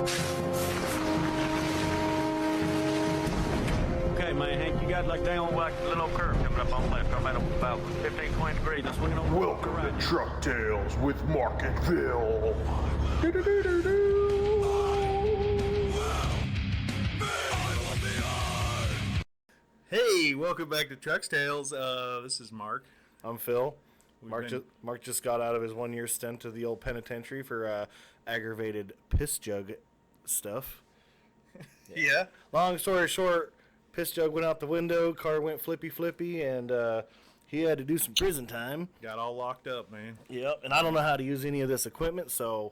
Okay, man, Hank, you got like down like a little curve coming up on left. I'm at about 15, 20 degrees. I'm swinging on. Welcome to Truck Tales with Mark and Phil. Do-do-do-do-do. Hey, welcome back to Truck Tales. This is Mark. I'm Phil. Mark just got out of his 1 year stint to the old penitentiary for aggravated piss jug stuff. Yeah. Long story short, piss jug went out the window, car went flippy, and he had to do some prison time. Got all locked up, man. Yep, and I don't know how to use any of this equipment, so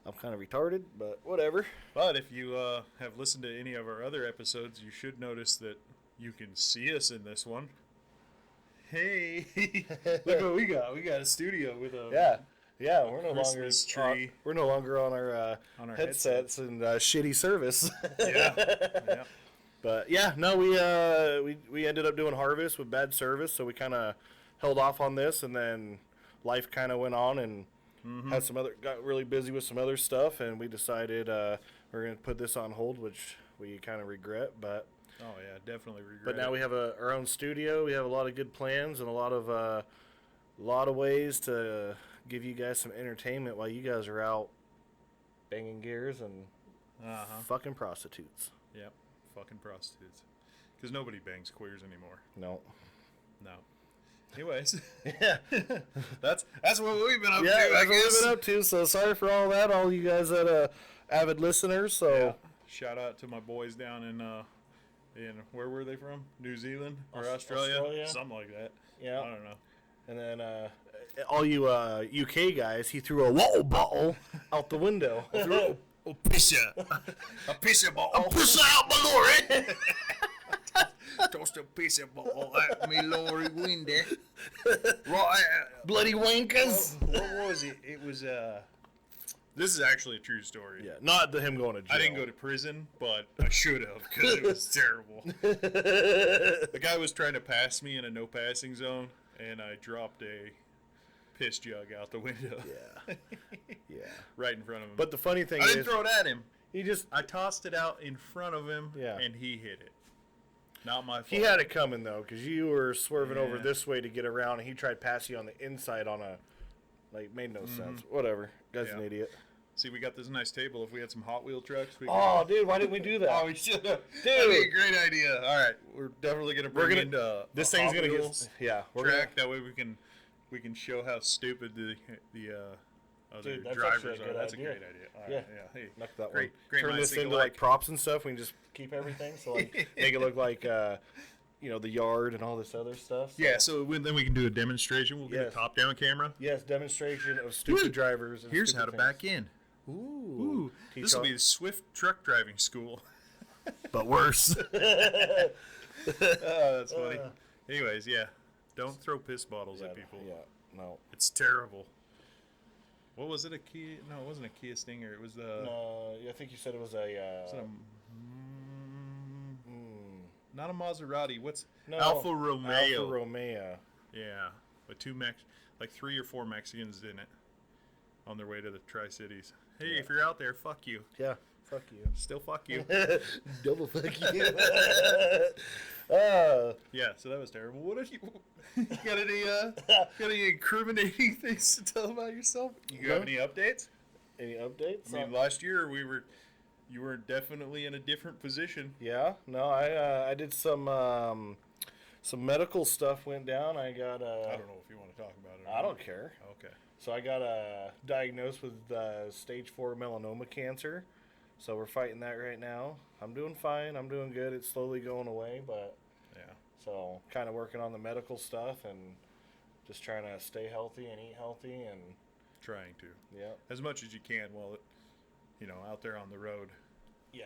I'm kind of retarded, but whatever. But if you have listened to any of our other episodes, you should notice that you can see us in this one. Hey, look what we got. We got a studio with a Yeah, we're no Christmas longer tree. we're no longer on our headsets and shitty service. Yeah. But yeah, no, we ended up doing harvest with bad service, so we kind of held off on this, and then life kind of went on and got really busy with some other stuff, and we decided we're gonna put this on hold, which we kind of regret, but. Oh yeah, definitely regret. But now we have our own studio. We have a lot of good plans and a lot of ways to give you guys some entertainment while you guys are out banging gears and fucking prostitutes. Yep, fucking prostitutes. Because nobody bangs queers anymore. No. Anyways, Yeah. that's what we've been up to. Yeah, I that's what guess. we've been up to. So sorry for all that, all you guys that avid listeners. So Yeah. Shout out to my boys down in where were they from? New Zealand or Australia? Something like that. Yeah. I don't know. And then all you UK guys, he threw a water bottle out the window. A pisser. A pisser bottle. Push out my lorry. Toast a pisser bottle at me lorry window. Right. Bloody wankers. What was it? It was this is actually a true story. Yeah, not him going to jail. I didn't go to prison, but I should have because it was terrible. The guy was trying to pass me in a no passing zone, and I dropped a piss jug out the window. Yeah. Right in front of him. But the funny thing I is, didn't throw it at him. I tossed it out in front of him, Yeah. and he hit it. Not my fault. he had it coming though, because you were swerving over Yeah. this way to get around, and he tried to pass you on the inside on a, made no sense. Whatever. Guy's an Yeah. idiot. See, we got this nice table. If we had some Hot Wheel trucks, we Oh, dude, why didn't we do that? Oh, we should have. That'd be a great idea. All right, we're definitely gonna bring in this a thing's Hot gonna Wheels get. Yeah, we're track. That way we can show how stupid the other Dude, that's drivers actually a are. good That's idea. a great idea. All right, Yeah. Hey, Knock that great, one. great Turn minds this think into alike. like props and stuff. We can just keep everything. So like make it look like the yard and all this other stuff. So. Yeah, so then we can do a demonstration. We'll get Yes. a top-down camera. Yes, demonstration of stupid drivers. And Here's stupid how to things. back in. Ooh. This will be the Swift truck driving school. but worse. Oh, that's funny. Anyways, yeah, don't throw piss bottles at people. Yeah, no. It's terrible. What was it? A Kia? No, it wasn't a Kia Stinger. It was the. No, I think you said it was a. Was it a not a Maserati. What's No, Alfa Romeo? Alfa Romeo. Yeah, with like 3 or 4 Mexicans in it, on their way to the Tri-Cities. Hey, if you're out there, fuck you. Yeah, fuck you. Still fuck you. Double fuck you. Yeah, so that was terrible. What if you got any incriminating things to tell about yourself? You have any updates? Any updates? I mean, last year you were definitely in a different position. Yeah, no, I did some medical stuff went down. I got I don't know if you want to talk about it. I don't care. Okay. So I got diagnosed with stage 4 melanoma cancer. So we're fighting that right now. I'm doing fine. I'm doing good. It's slowly going away, but Yeah. so kind of working on the medical stuff and just trying to stay healthy and eat healthy and Trying to. yeah. As much as you can while out there on the road. Yeah.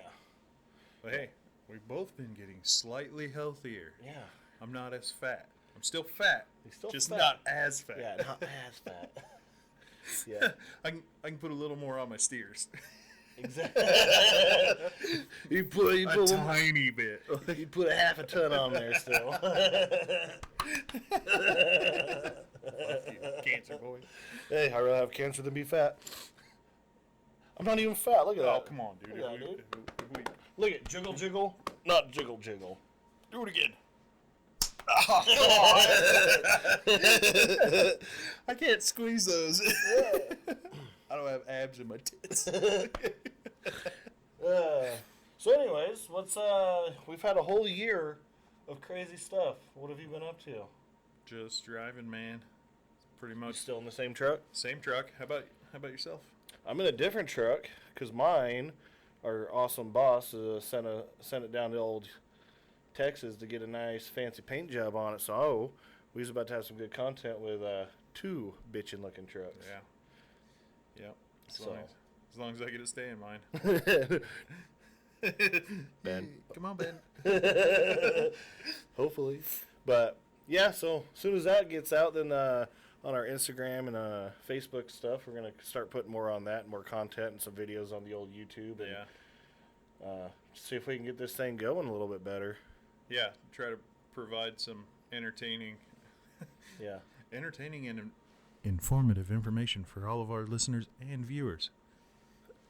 But hey, we've both been getting slightly healthier. Yeah. I'm not as fat. I'm still fat. You're still just fat. not as fat. Yeah, not as fat. Yeah. I can put a little more on my steers. Exactly. you a put tiny bit. you put a half a ton on there still. Fuck you, cancer boy. Hey, I'd rather have cancer than be fat. I'm not even fat. Look at that. Oh, come on, dude. Look at that, dude. If we- Look at jiggle jiggle, not jiggle jiggle. do it again. I can't squeeze those. I don't have abs in my tits. So anyways, we've had a whole year of crazy stuff. What have you been up to? Just driving, man. Pretty You much still in the same truck? same truck. How about yourself? I'm in a different truck because mine, our awesome boss, sent it down to old Texas to get a nice fancy paint job on it. So we was about to have some good content with 2 bitchin' looking trucks. Yeah. Yep. So As long as I get to stay in mine. Ben. Come on, Ben. Hopefully. But yeah, so as soon as that gets out, then on our Instagram and Facebook stuff, we're gonna start putting more on that, and more content and some videos on the old YouTube, and see if we can get this thing going a little bit better. Yeah. Try to provide some entertaining and informative information for all of our listeners and viewers.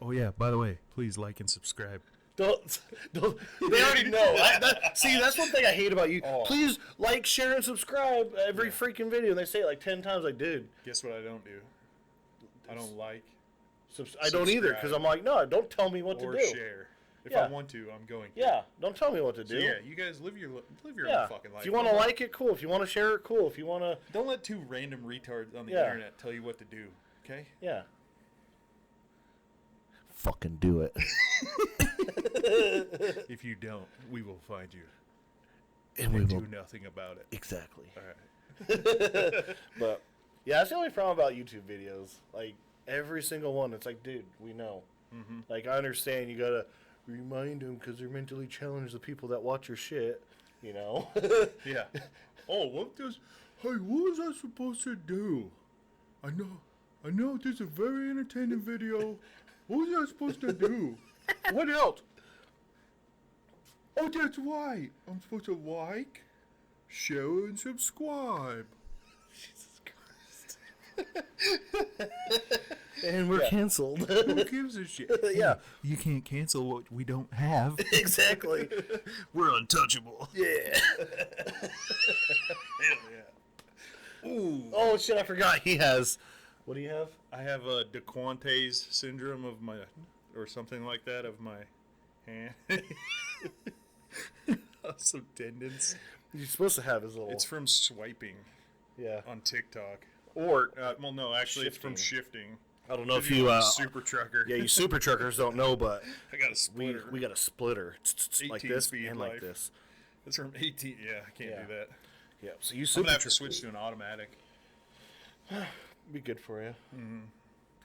Oh yeah, by the way, please like and subscribe. Don't they already know. See, that's one thing I hate about you. Oh. Please like, share, and subscribe every freaking video. And they say it like 10 times. Like, dude. Guess what I don't do? I don't like I don't either, because I'm like, no, don't tell me what to or do. share. If Yeah. I want to, I'm going to. Yeah, don't tell me what to do. So yeah, you guys live your own fucking life. If you want to like it, cool. If you want to share it, cool. If you want to, Don't let 2 random retards on the Yeah. internet tell you what to do. Okay? yeah. Fucking do it. If you don't, we will find you And we and will. do nothing about it. Exactly. All right. But yeah, that's the only problem about YouTube videos. Like every single one, it's like, dude, we know. Mm-hmm. Like I understand you gotta remind them because they're mentally challenged. The people that watch your shit, you know. Yeah. Oh, what was I supposed to do? I know this is a very entertaining video. What was I supposed to do? What else? Oh, that's right. I'm supposed to like, share, and subscribe. And we're canceled. Who gives a shit? Yeah. You can't cancel what we don't have. Exactly. We're untouchable. Yeah. Hell yeah. Ooh. Oh shit! I forgot. He has. What do you have? I have a DeQuantes syndrome of my, or something like that, of my hand. Some tendons. You're supposed to have his little. It's from swiping yeah. on TikTok. Or Well, no, actually, it's from shifting. I don't know if I'm you. a super trucker. Yeah, you super truckers don't know, but I got a we splitter. we got a splitter like 18 this speed and life. like this. It's from 18. Yeah, I can't Yeah. do that. Yeah. So you I'm super gonna have to truckers. switch to an automatic, Be good for you.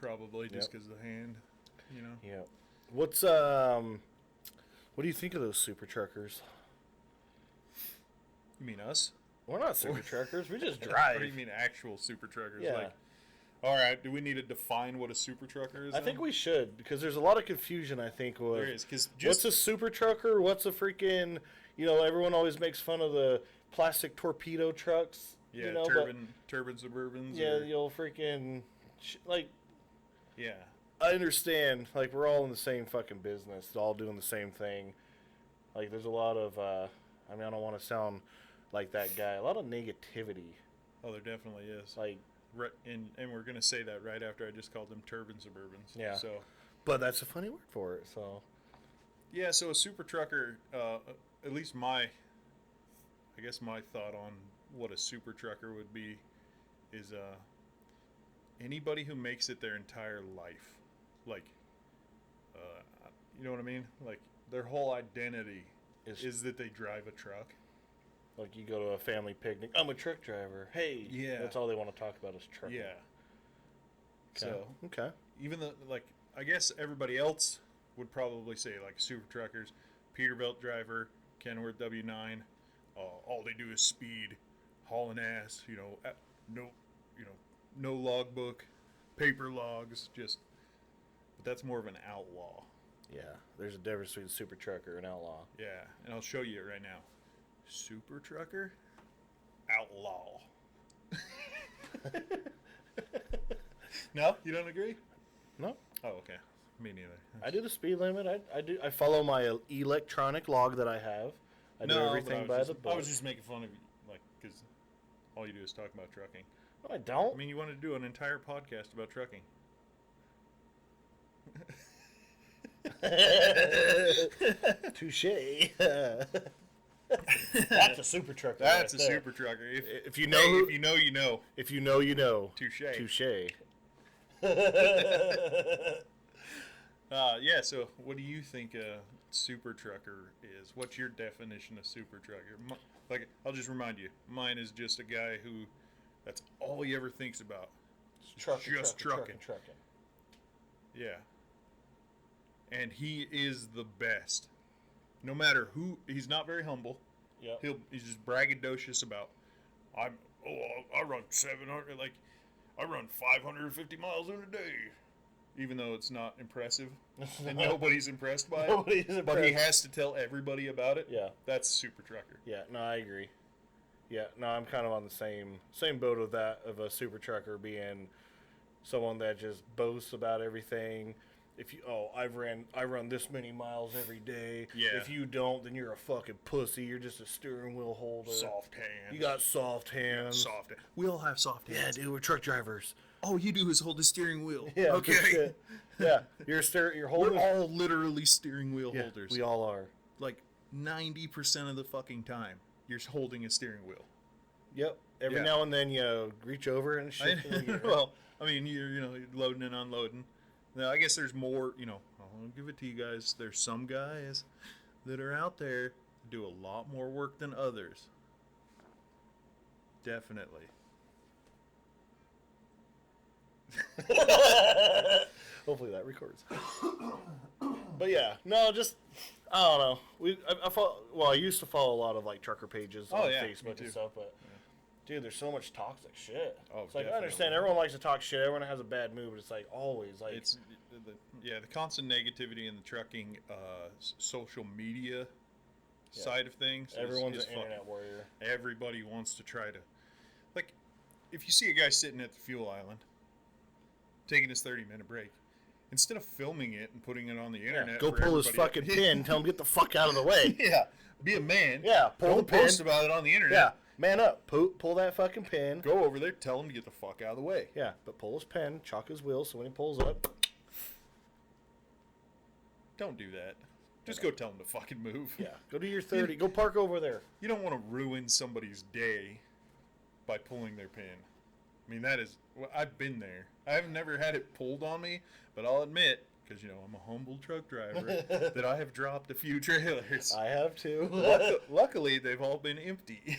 probably, just because of the hand. You know. Yeah. What do you think of those super truckers? You mean us? We're not super truckers. We just Or drive. do you mean actual super truckers? Yeah. Like, all right. Do we need to define what a super trucker is? I think then? we should because there's a lot of confusion. I think with There is, because what's a super trucker? What's a freaking? You know, everyone always makes fun of the plastic torpedo trucks. yeah, you know, turban suburbans. but yeah, or, the old freaking like. yeah. I understand. Like we're all in the same fucking business, all doing the same thing. Like there's a lot of. I mean, I don't want to sound like that guy. A lot of negativity. Oh, there definitely is. Like, Right, and we're gonna say that right after I just called them turban suburbans. Yeah. So. but that's a funny word for it. So. Yeah, so a super trucker, at least my thought on what a super trucker would be is anybody who makes it their entire life. Like, you know what I mean? Like, their whole identity is that they drive a truck. Like you go to a family picnic. I'm a truck driver. Hey. Yeah. That's all they want to talk about is trucking. Yeah. Okay. So, Okay. even though, like, I guess everybody else would probably say, like, super truckers, Peterbilt driver, Kenworth W9, all they do is speed, hauling ass, no logbook, paper logs, but that's more of an outlaw. Yeah. There's a difference between a super trucker and outlaw. Yeah, and I'll show you it right now. Super trucker, outlaw. No, you don't agree? No. Oh, okay. Me neither. I do the speed limit. I follow my electronic log that I have. I do everything by the book. I was just making fun of you, like, because all you do is talk about trucking. No, I don't. I mean, you wanted to do an entire podcast about trucking. Touche. That's a super trucker. That's right a there. super trucker. If you know, if you know, you know. If you know, you know. Touche. Touche. Yeah. So, what do you think a super trucker is? What's your definition of super trucker? Like, I'll just remind you, mine is just a guy who, that's all he ever thinks about. Trucking. Yeah. And he is the best. No matter who, he's not very humble. Yeah. He's just braggadocious about, I run 700, like, I run 550 miles in a day. Even though it's not impressive. And nobody's impressed by it. But he has to tell everybody about it. Yeah. That's super trucker. Yeah, no, I agree. Yeah, no, I'm kind of on the same boat of that, of a super trucker being someone that just boasts about everything. If you, I run this many miles every day. Yeah. If you don't, then you're a fucking pussy. You're just a steering wheel holder. Soft hands. You got soft hands. Soft. We all have soft Yeah, hands. dude, we're truck drivers. All you do is hold the steering wheel. Yeah. Okay. good shit. Yeah. You're holding. We're all literally steering wheel Yeah, holders. we all are. Like 90% of the fucking time, you're holding a steering wheel. Yep. Every Yeah. now and then you reach over and shit. Well, I mean, you're loading and unloading. Now, I guess there's more, I'll give it to you guys. There's some guys that are out there that do a lot more work than others. Definitely. Hopefully that records. But yeah, no, just I don't know. I used to follow a lot of like trucker pages on me Facebook too. and stuff, but dude, there's so much toxic shit. Oh, it's like definitely. I understand everyone likes to talk shit, everyone has a bad mood, but it's like always like It's the constant negativity in the trucking social media side of things. everyone's is an internet warrior. Everybody wants to try to, like, if you see a guy sitting at the fuel island taking his 30-minute break, instead of filming it and putting it on the internet, Go for pull his everybody- fucking pin, tell him get the fuck out of the way. Yeah, be a man. Yeah, pull Don't the pin. post about it on the internet. Yeah, man up, pull that fucking pin. Go over there, tell him to get the fuck out of the way. Yeah, but pull his pin, chalk his wheels, so when he pulls up, Don't do that. Just go tell him to fucking move. yeah, go do your 30, go park over there. You don't want to ruin somebody's day by pulling their pin. I mean, I've been there. I've never had it pulled on me, but I'll admit, because, I'm a humble truck driver, that I have dropped a few trailers. I have too. Luckily, they've all been empty.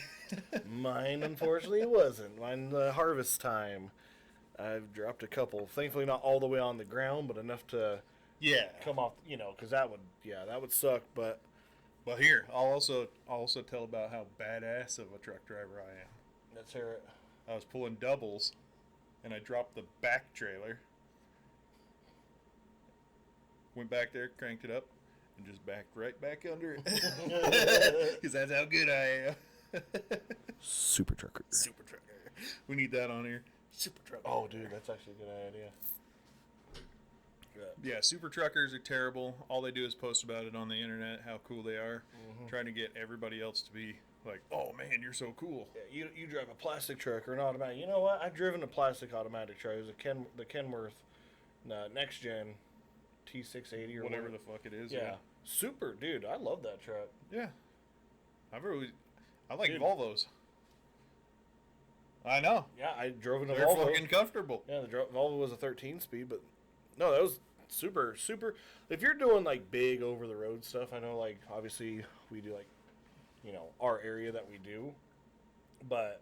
Mine, unfortunately, wasn't. Mine, harvest time. I've dropped a couple. Thankfully, not all the way on the ground, but enough to Yeah. come off, because that would suck. But Well, here, I'll also tell about how badass of a truck driver I am. let's hear it. I was pulling doubles, and I dropped the back trailer. Went back there, cranked it up, and just backed right back under it. Because that's how good I am. Super trucker. Super trucker. We need that on here. Super trucker. Oh, dude, that's actually a good idea. Yeah, super truckers are terrible. All they do is post about it on the internet, how cool they are, trying to get everybody else to be like, "Oh man, you're so cool." Yeah, you drive a plastic truck or an automatic. You know what? I've driven a plastic automatic truck. It was the Kenworth next gen T680 or Whatever the fuck it is. Yeah. Super, dude. I love that truck. Yeah. I like Dude. Volvos. I know. Yeah, I drove in a They're Volvo. fucking comfortable. Yeah, the Volvo was a 13-speed, but no, that was super. If you're doing like big over the road stuff, I know like obviously we do like, our area that we do, but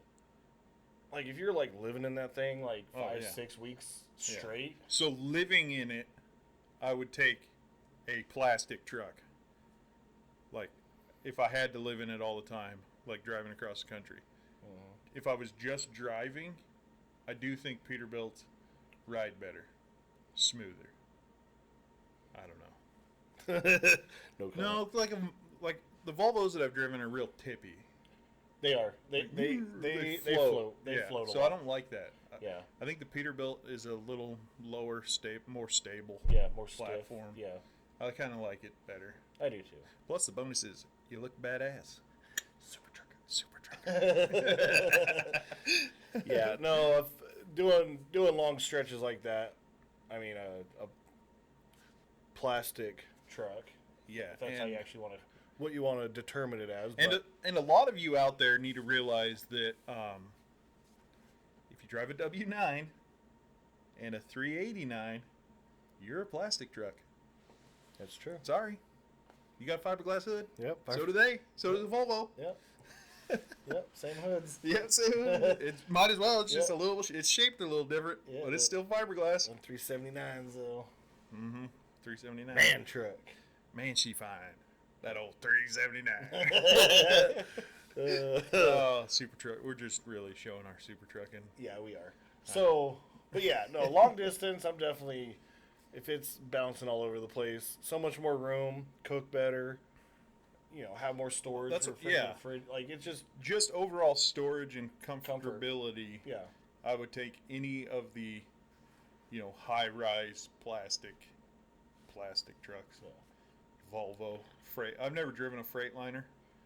like if you're like living in that thing like 5-6 weeks Yeah. straight, So living in it, I would take a plastic truck. Like, if I had to live in it all the time, like driving across the country. If I was just driving, I do think Peterbilt's ride better, smoother. I don't know. no comment. No, like the Volvos that I've driven are real tippy. They are. They float. They Yeah, float a so lot. I don't like that. Yeah. I think the Peterbilt is a little lower, more stable. Yeah, more platform. stiff. Yeah, I kind of like it better. I do too. Plus, the bonus is you look badass. Super trucker. Yeah, no, if doing long stretches like that, I mean a plastic truck. Yeah, If that's how and- you actually want to, what you want to determine it as. And a lot of you out there need to realize that if you drive a W9 and a 389, you're a plastic truck. that's true. Sorry. You got a fiberglass hood? Yep. So do they. So does the Volvo. Yep. Yep. Same hoods. Yeah, same. It might as well. It's just a Yep. little. It's shaped a little different, Yeah, but it's still fiberglass. And 379s though. 379. Man truck. Man, she fine. That old 379. Oh, super truck. We're just really showing our super trucking. Yeah, we are. So, but yeah, no, long distance, I'm definitely, if it's bouncing all over the place, so much more room, cook better, have more storage. That's for what- yeah. fridge. Like, it's Just overall storage and comfortability. yeah. I would take any of the, high-rise plastic trucks. Yeah. Volvo, freight. I've never driven a Freightliner,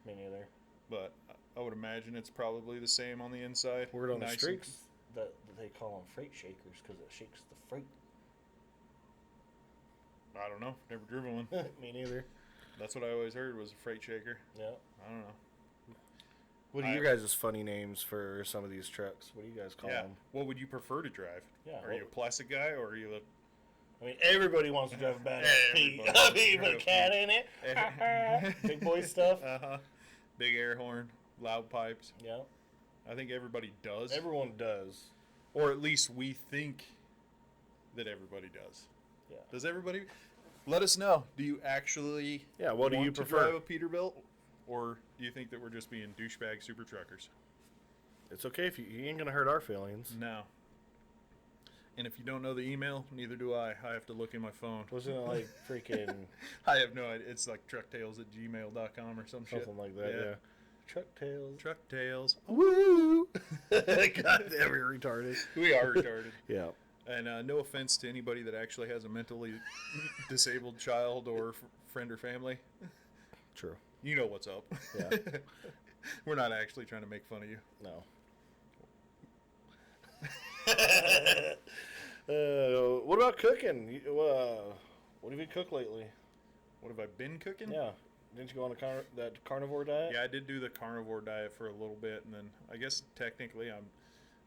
Me neither. but I would imagine it's probably the same on the inside. Word on the Nice streets that they call them freight shakers because it shakes the freight. I don't know. Never driven one. Me neither. That's what I always heard was a freight shaker. Yeah. I don't know. What are your guys' funny names for some of these trucks? What do you guys call Yeah. them? What would you prefer to drive? Yeah, Are you a plastic guy or are you a I mean, everybody wants to drive a badass Pete. Everybody I mean, wants put a to cat drive in it. Big boy stuff. big air horn, loud pipes? Yeah. I think everybody does. Everyone does. Or at least we think that everybody does. Yeah. Does everybody? Let us know. Do you actually Yeah, what do you want to prefer? drive a Peterbilt? Or do you think that we're just being douchebag super truckers? It's okay if you ain't gonna hurt our feelings. No. And if you don't know the email, neither do I. I have to look in my phone. Wasn't it like freaking I have no idea. It's like trucktails@gmail.com or some shit. something like that? Yeah. Truck tails. Trucktails. Woo! God damn, we're retarded. We are retarded. Yeah. And no offense to anybody that actually has a mentally disabled child or friend or family. True. You know what's up. Yeah. We're not actually trying to make fun of you. No. What about cooking? What have you cooked lately? What have I been cooking? Yeah. Didn't you go on that carnivore diet? Yeah, I did do the carnivore diet for a little bit, and then I guess technically I'm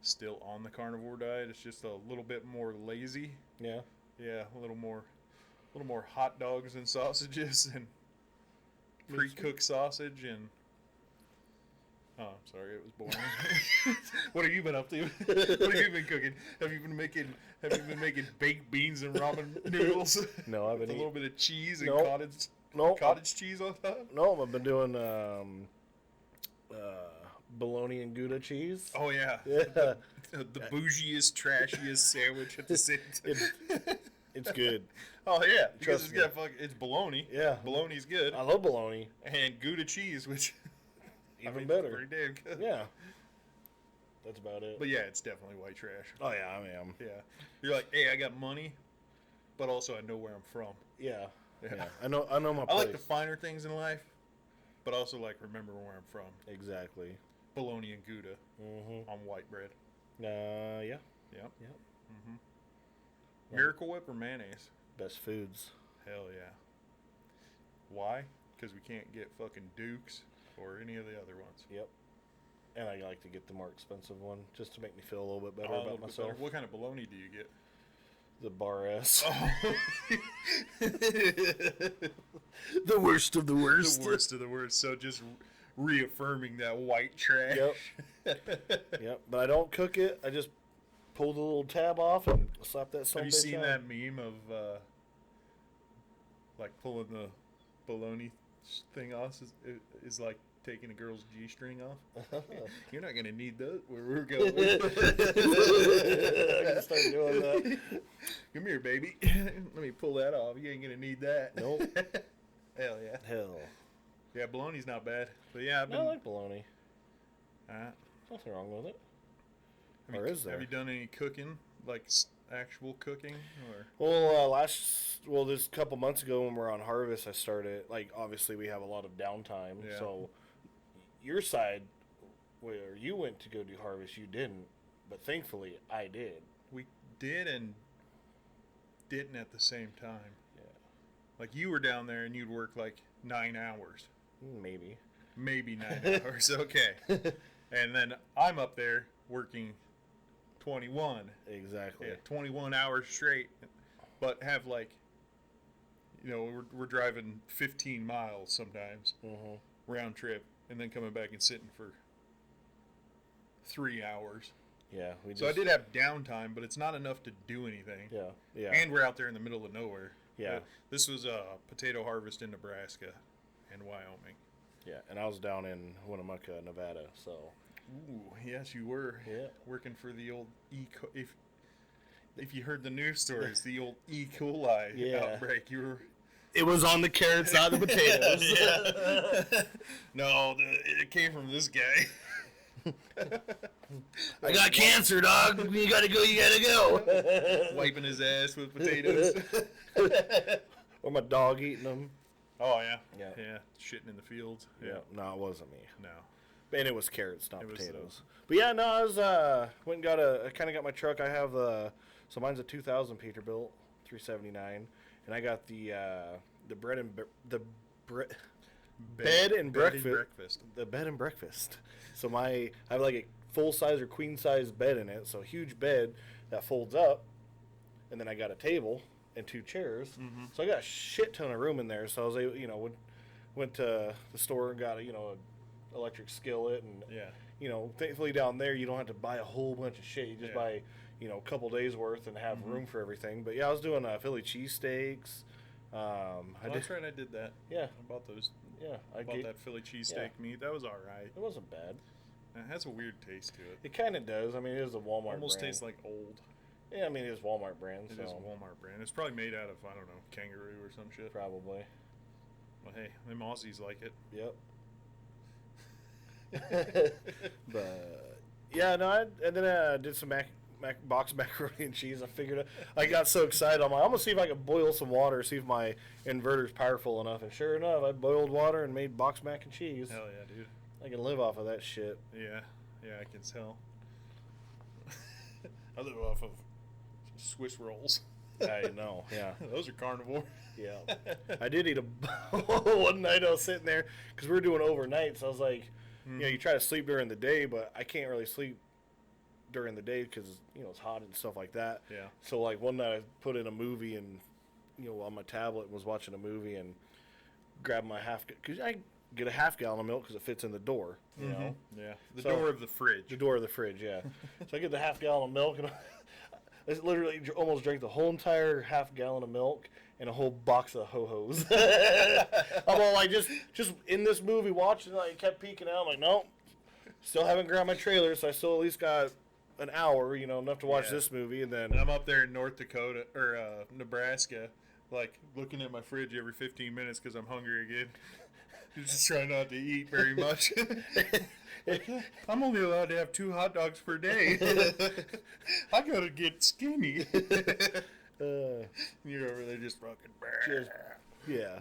still on the carnivore diet. It's just a little bit more lazy. Yeah. Yeah, a little more hot dogs and sausages and pre-cooked sausage and. Oh, I'm sorry, it was boring. What have you been up to? What have you been cooking? Have you been making baked beans and ramen noodles? No, I've been With a little bit of cheese and Nope. cottage cheese on top. No, I've been doing bologna and Gouda cheese. Oh yeah, Yeah. the bougiest, trashiest sandwich at the same time. It's good. Oh yeah, because Trust it's me. got it's bologna. Yeah. Bologna's good, I love bologna. and Gouda cheese, which Even better. pretty damn good. Yeah. That's about it. But yeah, it's definitely white trash. Oh yeah, I am. Yeah, you're like, hey, I got money, but also I know where I'm from. Yeah. Yeah. Yeah. I know my I place. like the finer things in life, but also like remember where I'm from. Exactly. Bologna and Gouda Mm-hmm. on white bread. Yeah. Yep. Yep. Miracle Whip or mayonnaise? Best foods. Hell yeah. Why? Because we can't get fucking Dukes or any of the other ones. Yep. And I like to get the more expensive one just to make me feel a little bit better Oh, a little about bit better. myself. What kind of bologna do you get? The bar S. Oh. The worst of the worst. The worst of the worst. So just reaffirming that white trash. Yep. Yep. But I don't cook it. I just pull the little tab off and slap that. Have you seen that meme of like pulling the bologna thing off is like taking a girl's G-string off? You're not gonna need that where we're going. I can start doing that. Come here, baby. Let me pull that off. You ain't gonna need that. Nope. Hell yeah. Hell. Yeah, bologna's not bad. But yeah, I've I been. like bologna. Uh, Nothing wrong with it. Or is there? Have you done any cooking, like actual cooking, or? Well, this couple months ago when we were on harvest, I started, like, obviously we have a lot of downtime. Yeah. So your side, where you went to go do harvest, you didn't. But thankfully, I did. We did and didn't at the same time. Yeah. Like, you were down there and you'd work like 9 hours. Maybe. Maybe 9 hours, okay. And then I'm up there working 21. Exactly. Yeah, 21 hours straight. But have, like, you know, we're driving 15 miles sometimes, round trip, and then coming back and sitting for 3 hours. Yeah. So I did have downtime, but it's not enough to do anything. Yeah. Yeah. And we're out there in the middle of nowhere. Yeah. This was a potato harvest in Nebraska and Wyoming. Yeah, and I was down in Winnemucca, Nevada, so. Ooh, yes, you were. Yeah. Working for the old if you heard the news stories, the old E. coli outbreak, you were. It was on the carrots, not the potatoes. No, it came from this guy. I got cancer, dog. You gotta go, you gotta go. Wiping his ass with potatoes. Or my dog eating them. Oh, yeah. Yeah. Yeah. Shitting in the fields. Yeah. No, it wasn't me. No. And it was carrots, not It was potatoes. But yeah, no, I was, went and got I kind of got my truck. I have, so mine's a 2000 Peterbilt, 379. And I got the bed and breakfast. The bed and breakfast. So I have like a full-size or queen-size bed in it. So a huge bed that folds up. And then I got a table and 2 chairs. Mm-hmm. So I got a shit ton of room in there. So I was able, you know, went to the store and got a, electric skillet. And, thankfully down there you don't have to buy a whole bunch of shit. You just buy, a couple days worth and have room for everything. But yeah, I was doing Philly cheesesteaks. That's right, I did that. Yeah. I bought those. Yeah. I bought that Philly cheesesteak meat. That was all right. It wasn't bad. It has a weird taste to it. It kind of does. I mean, it is a Walmart Almost brand. tastes like old. Yeah, I mean, it is Walmart brand. It is a Walmart brand. It's probably made out of, I don't know, kangaroo or some shit. Probably. Well, hey, them Aussies like it. Yep. But yeah, no, and then I did some box macaroni and cheese. I got so excited. I'm gonna see if I can boil some water, see if my inverter's powerful enough. And sure enough, I boiled water and made box mac and cheese. Hell yeah, dude. I can live off of that shit. Yeah, I can tell. I live off of Swiss rolls. I know, yeah. Those are carnivore. Yeah. I did eat one night I was sitting there, because we were doing overnight, so I was like, you try to sleep during the day, but I can't really sleep during the day because, it's hot and stuff like that. Yeah. So, like, one night I put in a movie and, on my tablet and was watching a movie and grabbed my because I get a half gallon of milk because it fits in the door, you know? Yeah. The door of the fridge. The door of the fridge, yeah. So I get the half gallon of milk and I literally almost drank the whole entire half gallon of milk and a whole box of Ho-Hos. I'm all like, just in this movie watching, like, kept peeking out. I'm like, nope, still haven't grabbed my trailer, so I still at least got an hour, enough to watch this movie, and then... And I'm up there in North Dakota, or Nebraska, like, looking at my fridge every 15 minutes because I'm hungry again. Just trying not to eat very much. I'm only allowed to have 2 hot dogs per day. I gotta get skinny. You're over there just fucking... yeah.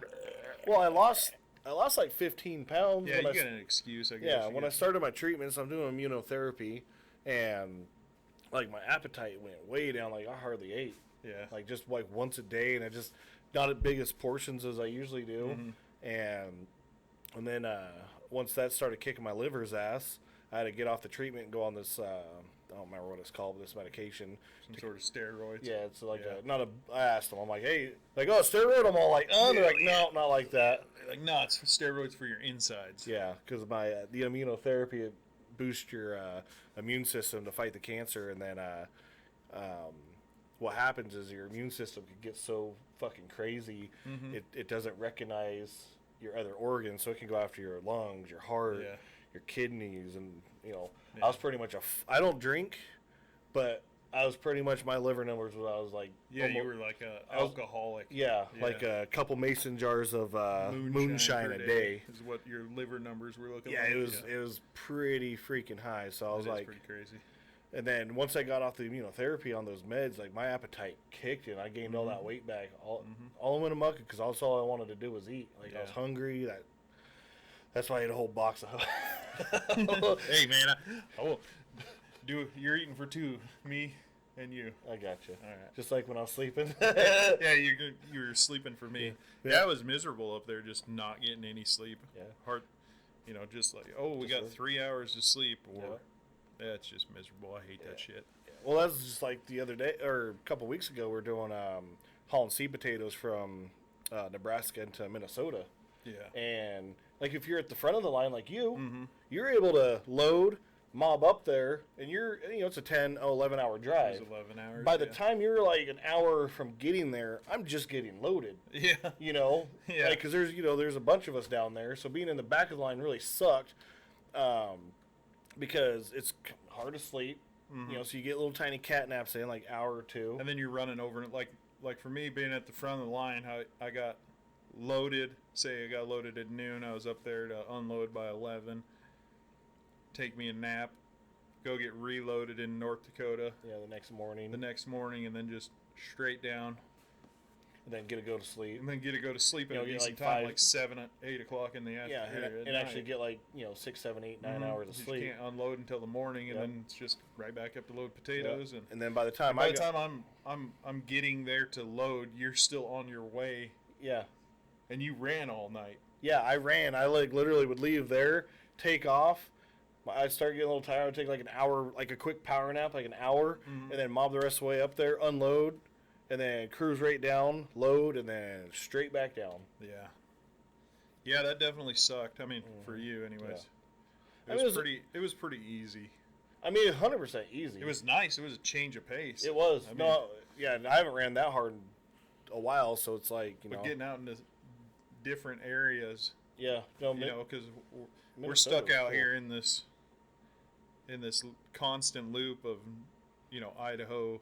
Well, I lost like 15 pounds. Yeah, you got an excuse, I guess. Yeah, when I started my treatments, I'm doing immunotherapy, and, like, my appetite went way down. Like, I hardly ate. Yeah. Like, just, like, once a day, and I just not as big as portions as I usually do. Mm-hmm. And then once that started kicking my liver's ass, I had to get off the treatment and go on this, I don't remember what it's called, this medication. Some sort of steroids. Yeah, it's like I asked them, I'm like, hey, like, oh, steroid? I'm all like, oh, they're like, no, not like that. Like, no, it's steroids for your insides. Yeah, because the immunotherapy, it boosts your immune system to fight the cancer, and then what happens is your immune system can get so fucking crazy, it doesn't recognize your other organs, so it can go after your lungs, your heart, your kidneys, and I was pretty much I don't drink, but I was pretty much, my liver numbers was, I was like, you were like a alcoholic. Like a couple mason jars of moonshine a day is what your liver numbers were looking like. It was pretty freaking high. So I was like, pretty crazy. And then once I got off the immunotherapy on those meds, like my appetite kicked and I gained all that weight back. All in a muck because that's all I wanted to do was eat. Like I was hungry. That's why I ate a whole box of. Hey man, you're eating for two, me and you. I got you. All right. Just like when I was sleeping. Yeah, you were sleeping for me. Yeah. Yeah, I was miserable up there, just not getting any sleep. Yeah. Hard, just like we Just got 3 hours of sleep, or it's just miserable. I hate that shit. Well, that was just like the other day, or a couple weeks ago, we're doing hauling seed potatoes from Nebraska into Minnesota. Yeah. And like if you're at the front of the line like you're able to load, mob up there, and it's a 10, 11 hour drive. It was 11 hours. By the time you're like an hour from getting there, I'm just getting loaded. Yeah. Yeah. Because there's a bunch of us down there, so being in the back of the line really sucked, because it's hard to sleep. So you get little tiny cat naps in like hour or two. And then you're running over, like for me being at the front of the line, how I got loaded. Say I got loaded at noon, I was up there to unload by 11. Take me a nap, go get reloaded in North Dakota. Yeah, the next morning, and then just straight down. And then get to go to sleep. And then get to go to sleep at a decent like time, 5 like 7, 8 o'clock in the afternoon. and actually get like 6, 7, 8, 9 hours of sleep. You can't unload until the morning, and then it's just right back up to load potatoes. And then by the time I'm getting there to load, you're still on your way. Yeah. And you ran all night. Yeah, I ran. I literally would leave there, take off. I'd start getting a little tired. I'd take like an hour, like a quick power nap, like an hour, and then mob the rest of the way up there, unload, and then cruise right down, load, and then straight back down. Yeah. Yeah, that definitely sucked. I mean, for you, anyways. Yeah. It was pretty easy. I mean, 100% easy. It was nice. It was a change of pace. It was. I haven't ran that hard in a while, so it's like But getting out into different areas. Yeah. Because we're stuck out here in this constant loop of, Idaho,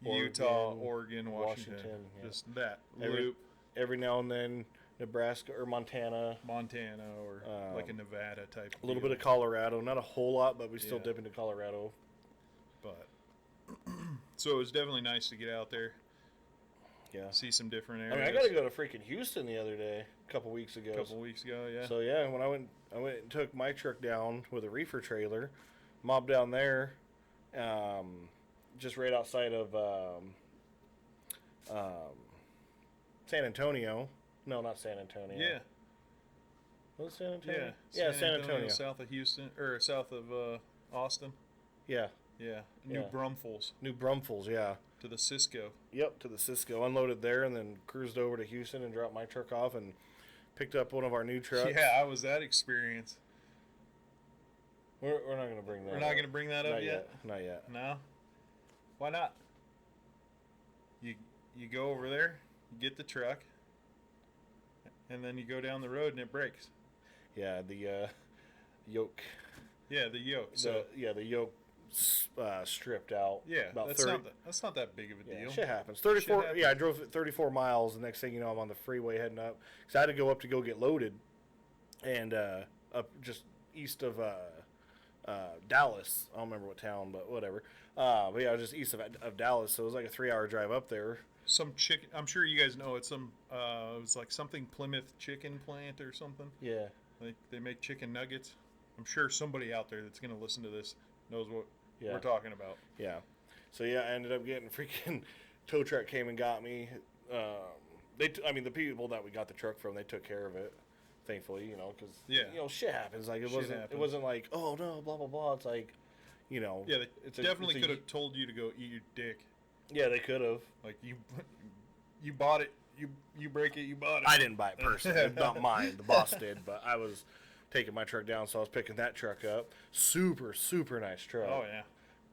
Utah, Oregon, Washington. Yeah. Just that loop. loop. Every now and then, Nebraska or Montana, or like a Nevada type. A little bit of Colorado. Not a whole lot, but we still dip into Colorado. But so it was definitely nice to get out there. Yeah. See some different areas. I mean, I got to go to freaking Houston the other day, a couple weeks ago. Yeah. So yeah, when I went and took my truck down with a reefer trailer, mobbed down there, just right outside of San Antonio. No, not San Antonio. Yeah. Was it San Antonio? Yeah. San Antonio. South of Houston, or south of Austin. Yeah. Yeah. New Braunfels, yeah. To the Cisco. Yep, to the Cisco. Unloaded there and then cruised over to Houston and dropped my truck off and picked up one of our new trucks. Yeah, how was that experience? We're not going to bring that up. We're not going to bring that up yet? Not yet. No? Why not? You go over there, you get the truck, and then you go down the road and it breaks. Yeah, the yoke. Yeah, the yoke. The yoke stripped out. Yeah, about that's not that big of a deal. Shit happens. 34. Yeah, I drove 34 miles. The next thing you know, I'm on the freeway heading up. Because I had to go up to go get loaded, and up just east of Dallas. I don't remember what town, but whatever. But yeah, I was just east of Dallas, so it was like a 3-hour drive up there. Some chicken. I'm sure you guys know it's some. It was like something Plymouth chicken plant or something. Yeah. They make chicken nuggets. I'm sure somebody out there that's going to listen to this knows what we're talking about. Yeah. So yeah, I ended up getting freaking tow truck came and got me. The people that we got the truck from, they took care of it, thankfully, because shit happens. Like it wasn't like, oh no, blah blah blah. It's like, Yeah, they definitely could have told you to go eat your dick. Yeah, they could have. Like you bought it. You break it. You bought it. I didn't buy it personally. It's not mine. The boss did, but I was taking my truck down, so I was picking that truck up. Super, super nice truck. Oh, yeah.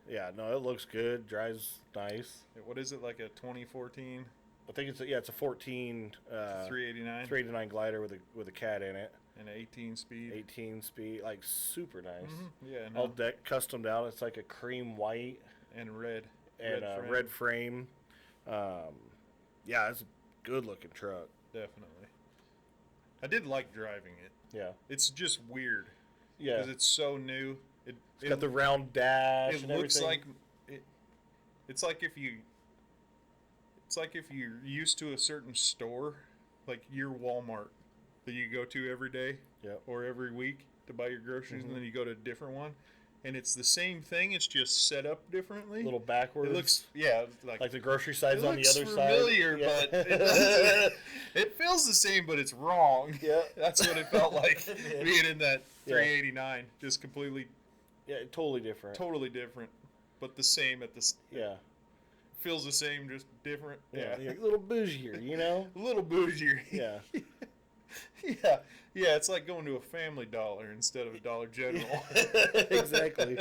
Yeah, no, it looks good. Drives nice. What is it, like a 2014? I think it's a 14 389. 389 glider with a cat in it. And an 18 speed. 18 speed, like super nice. Mm-hmm. Yeah, no. All deck customed out. It's like a cream white and red. And red frame. Yeah, it's a good looking truck. Definitely. I did like driving it. Yeah. It's just weird. Yeah. Because it's so new. It's got the round dash. It and looks everything. like it's like if you're used to a certain store, like your Walmart that you go to every day Yep. or every week to buy your groceries, Mm-hmm. and then you go to a different one, and it's the same thing. It's just set up differently. A little backwards. It looks like the grocery side's it on the looks other familiar, side. Yeah. but it doesn't. It feels the same, but it's wrong. Yeah. That's what it felt like Yeah. being in that Yeah. 389. Just completely, Yeah, totally different. totally different, but the same at the. Yeah. Feels the same, just different. Yeah. A little bougier, you know? A little bougier. Yeah. Yeah. It's like going to a Family Dollar instead of a Dollar General. Exactly.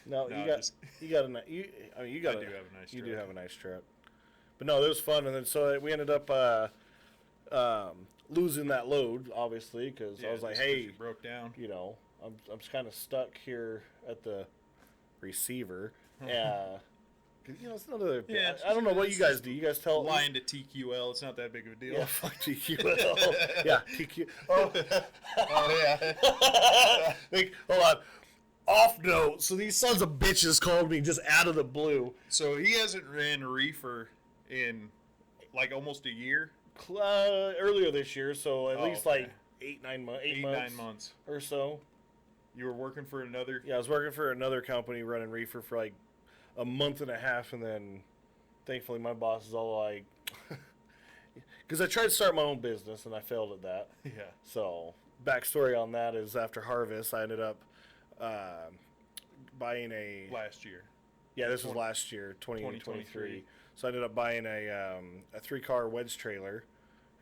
No, No, you got just- you got a nice. You got. I do have a nice You truck. do have a nice truck. But no, it was fun, and then so we ended up losing that load, obviously, because I was like, just 'cause hey, you broke down. you know, I'm kind of stuck here at the receiver. 'Cause, you know, it's another. Yeah, I don't know what you guys do. You guys tell Lying to TQL, it's not that big of a deal. Yeah, fuck TQL. Yeah, TQ. Oh, Oh yeah. like, hold on. Off note. So these sons of bitches called me just out of the blue. So he hasn't ran reefer in like almost a year. Earlier this year, so at Oh, least okay. like 8 9 months months. or so. You were working for another. Yeah, I was working for another company running reefer for like a month and a half, and then thankfully my boss is all like, because I tried to start my own business and I failed at that. Yeah. So backstory on that is after harvest, I ended up buying a. Last year. Yeah, this was last year, 2023. So I ended up buying a 3-car wedge trailer,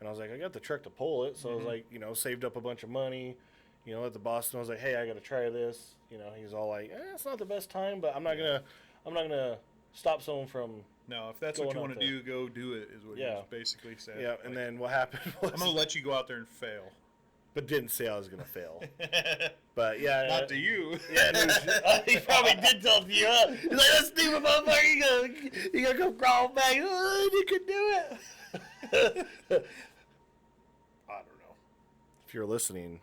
and I was like, I got the truck to pull it, so I was like, you know, saved up a bunch of money, you know, at the boss, and I was like, hey, I got to try this. You know, he's all like, it's not the best time, but I'm not gonna stop someone from. No, if that's what you Going want out to there. do, go do it. Is what Yeah. you basically said. Yeah, and then what happened was, I'm gonna let you go out there and fail. but didn't say I was gonna fail. But yeah, Not to you. Yeah, no, he probably did tell you. He's like, that stupid motherfucker, you gonna come crawl back. Oh, you could do it. I don't know. If you're listening,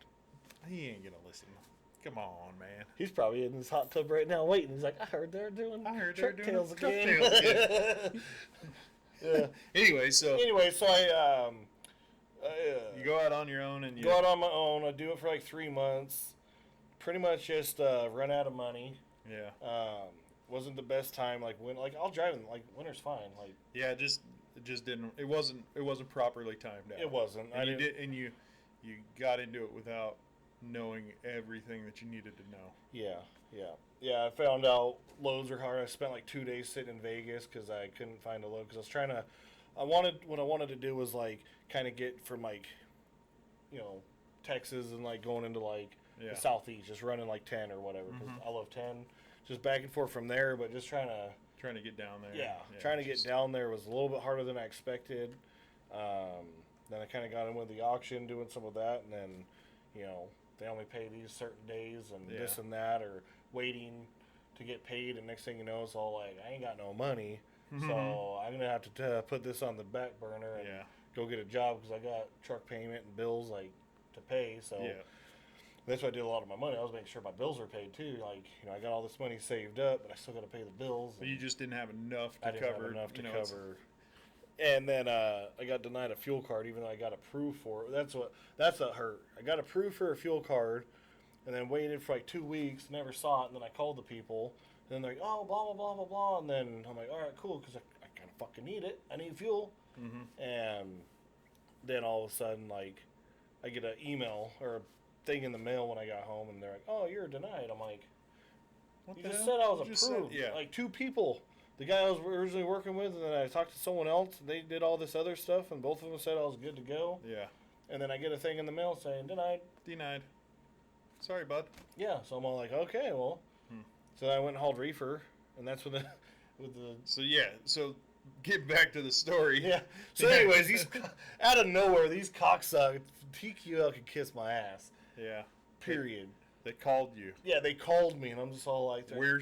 He ain't gonna listen. Come on, man. he's probably in his hot tub right now waiting. He's like, I heard they're doing Truck Trucktails again. Trucktails, Yeah. Anyway, so Anyway, so I you go out on your own and you go out on my own. I do it for like 3 months. Pretty much just run out of money. Yeah. Wasn't the best time. Like I'll drive in like winter's fine. Like Yeah, it just didn't. It wasn't properly timed out. it wasn't. And you did, and you got into it without knowing everything that you needed to know. Yeah. I found out loads were hard. I spent like 2 days sitting in Vegas because I couldn't find a load because I was trying to. What I wanted to do was like kind of get from like, you know, Texas and like going into like Yeah. the southeast, just running like 10 or whatever. 'Cause I love 10, just back and forth from there. But just trying to Get down there. trying to get down there was a little bit harder than I expected. Then I kind of got in with the auction, doing some of that, and then, you know, they only pay these certain days and this and that, or waiting to get paid, and next thing you know, it's all like, I ain't got no money, so I'm gonna have to put this on the back burner and go get a job because I got truck payment and bills like to pay. So that's why I did a lot of my money. I was making sure my bills were paid too. Like, you know, I got all this money saved up, but I still got to pay the bills. But you just didn't have enough to I didn't cover. have enough to you know, cover. And then I got denied a fuel card, even though I got approved for it. That's what hurt. I got approved for a fuel card, and then waited for like 2 weeks, never saw it, and then I called the people, and then they're like, oh, blah, blah, blah, blah, blah, and then I'm like, all right, cool, because I kind of fucking need it. I need fuel. And then all of a sudden, like, I get an email or a thing in the mail when I got home, and they're like, oh, you're denied. I'm like, What you the just hell? said I was You just said- approved. yeah. Like 2 people. The guy I was originally working with, and then I talked to someone else. They did all this other stuff, and both of them said I was good to go. Yeah. And then I get a thing in the mail saying denied. Denied. Sorry, bud. Yeah, so I'm all like, okay, well. So I went and hauled reefer, and that's with the. So get back to the story. Yeah. So, anyways, these out of nowhere, these cocksuckers, TQL could kiss my ass. Yeah. Period. They called you. Yeah, they called me, and I'm just all like, Where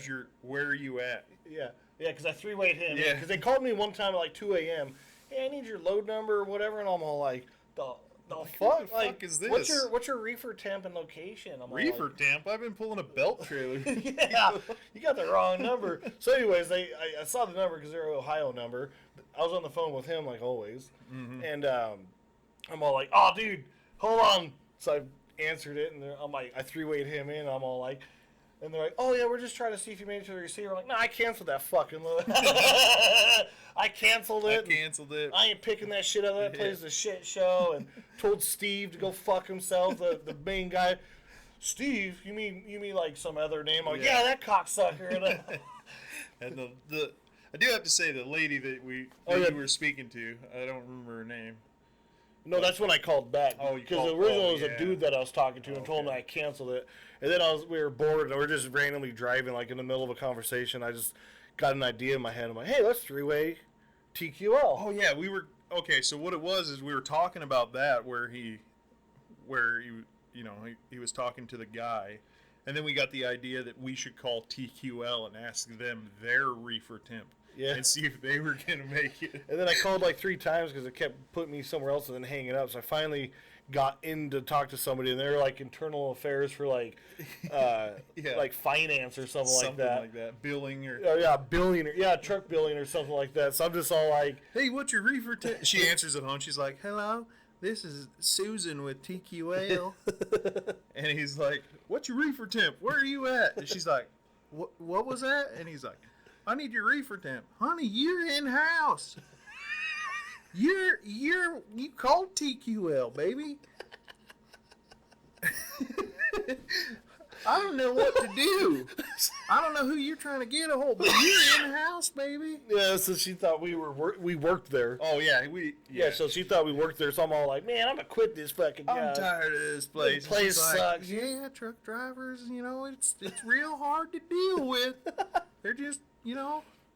are you at? Yeah, because I 3-wayed him. Yeah. Because they called me one time at like 2 a.m. Hey, I need your load number or whatever, and I'm all like, the What fuck? the Like, fuck is this? What's your reefer temp and location? I'm all Reefer like, temp? I've been pulling a belt trailer. yeah, you got the wrong number. So, anyways, I saw the number because they're an Ohio number. I was on the phone with him like always, and I'm all like, "Oh, dude, hold on." So I answered it, and I'm like, I three-wayed him in. I'm all like, and they're like, "Oh yeah, we're just trying to see if you made it to the receiver." I'm like, "No, I canceled that fucking load. I canceled it. I ain't picking that shit up. That place is a shit show." And told Steve to go fuck himself. The main guy. Steve, you mean like some other name? I'm like, yeah, that cocksucker. And the I do have to say the lady that you were speaking to, I don't remember her name. No, that's when I called back. Oh, you because called- the original oh, was yeah. a dude that I was talking to and told him that I canceled it. And then we were bored and we were just randomly driving, like in the middle of a conversation. I just got an idea in my head. I'm like, hey, let's three-way TQL. Oh yeah, we were okay. So what it was is we were talking about that where he was talking to the guy, and then we got the idea that we should call TQL and ask them their reefer temp. Yeah. And see if they were gonna make it. And then I called like 3 times because it kept putting me somewhere else and then hanging up. So I finally got in to talk to somebody, and they're like internal affairs for like, like finance or something like that. Billing or. Oh yeah, billing or truck billing or something like that. So I'm just all like, Hey, what's your reefer temp? She answers the phone. She's like, hello, this is Susan with TQL. And he's like, what's your reefer temp? Where are you at? And she's like, what was that? And he's like, I need your reefer temp. Honey, you're in-house. You called TQL, baby. I don't know what to do. I don't know who you're trying to get a hold, but you're in-house, baby. yeah. So she thought we worked there. Oh, yeah. Yeah, so she thought we worked there, so I'm all like, man, I'm gonna quit this fucking job. I'm tired of this place. The place She's like, sucks. yeah, truck drivers, it's real hard to deal with. They're just,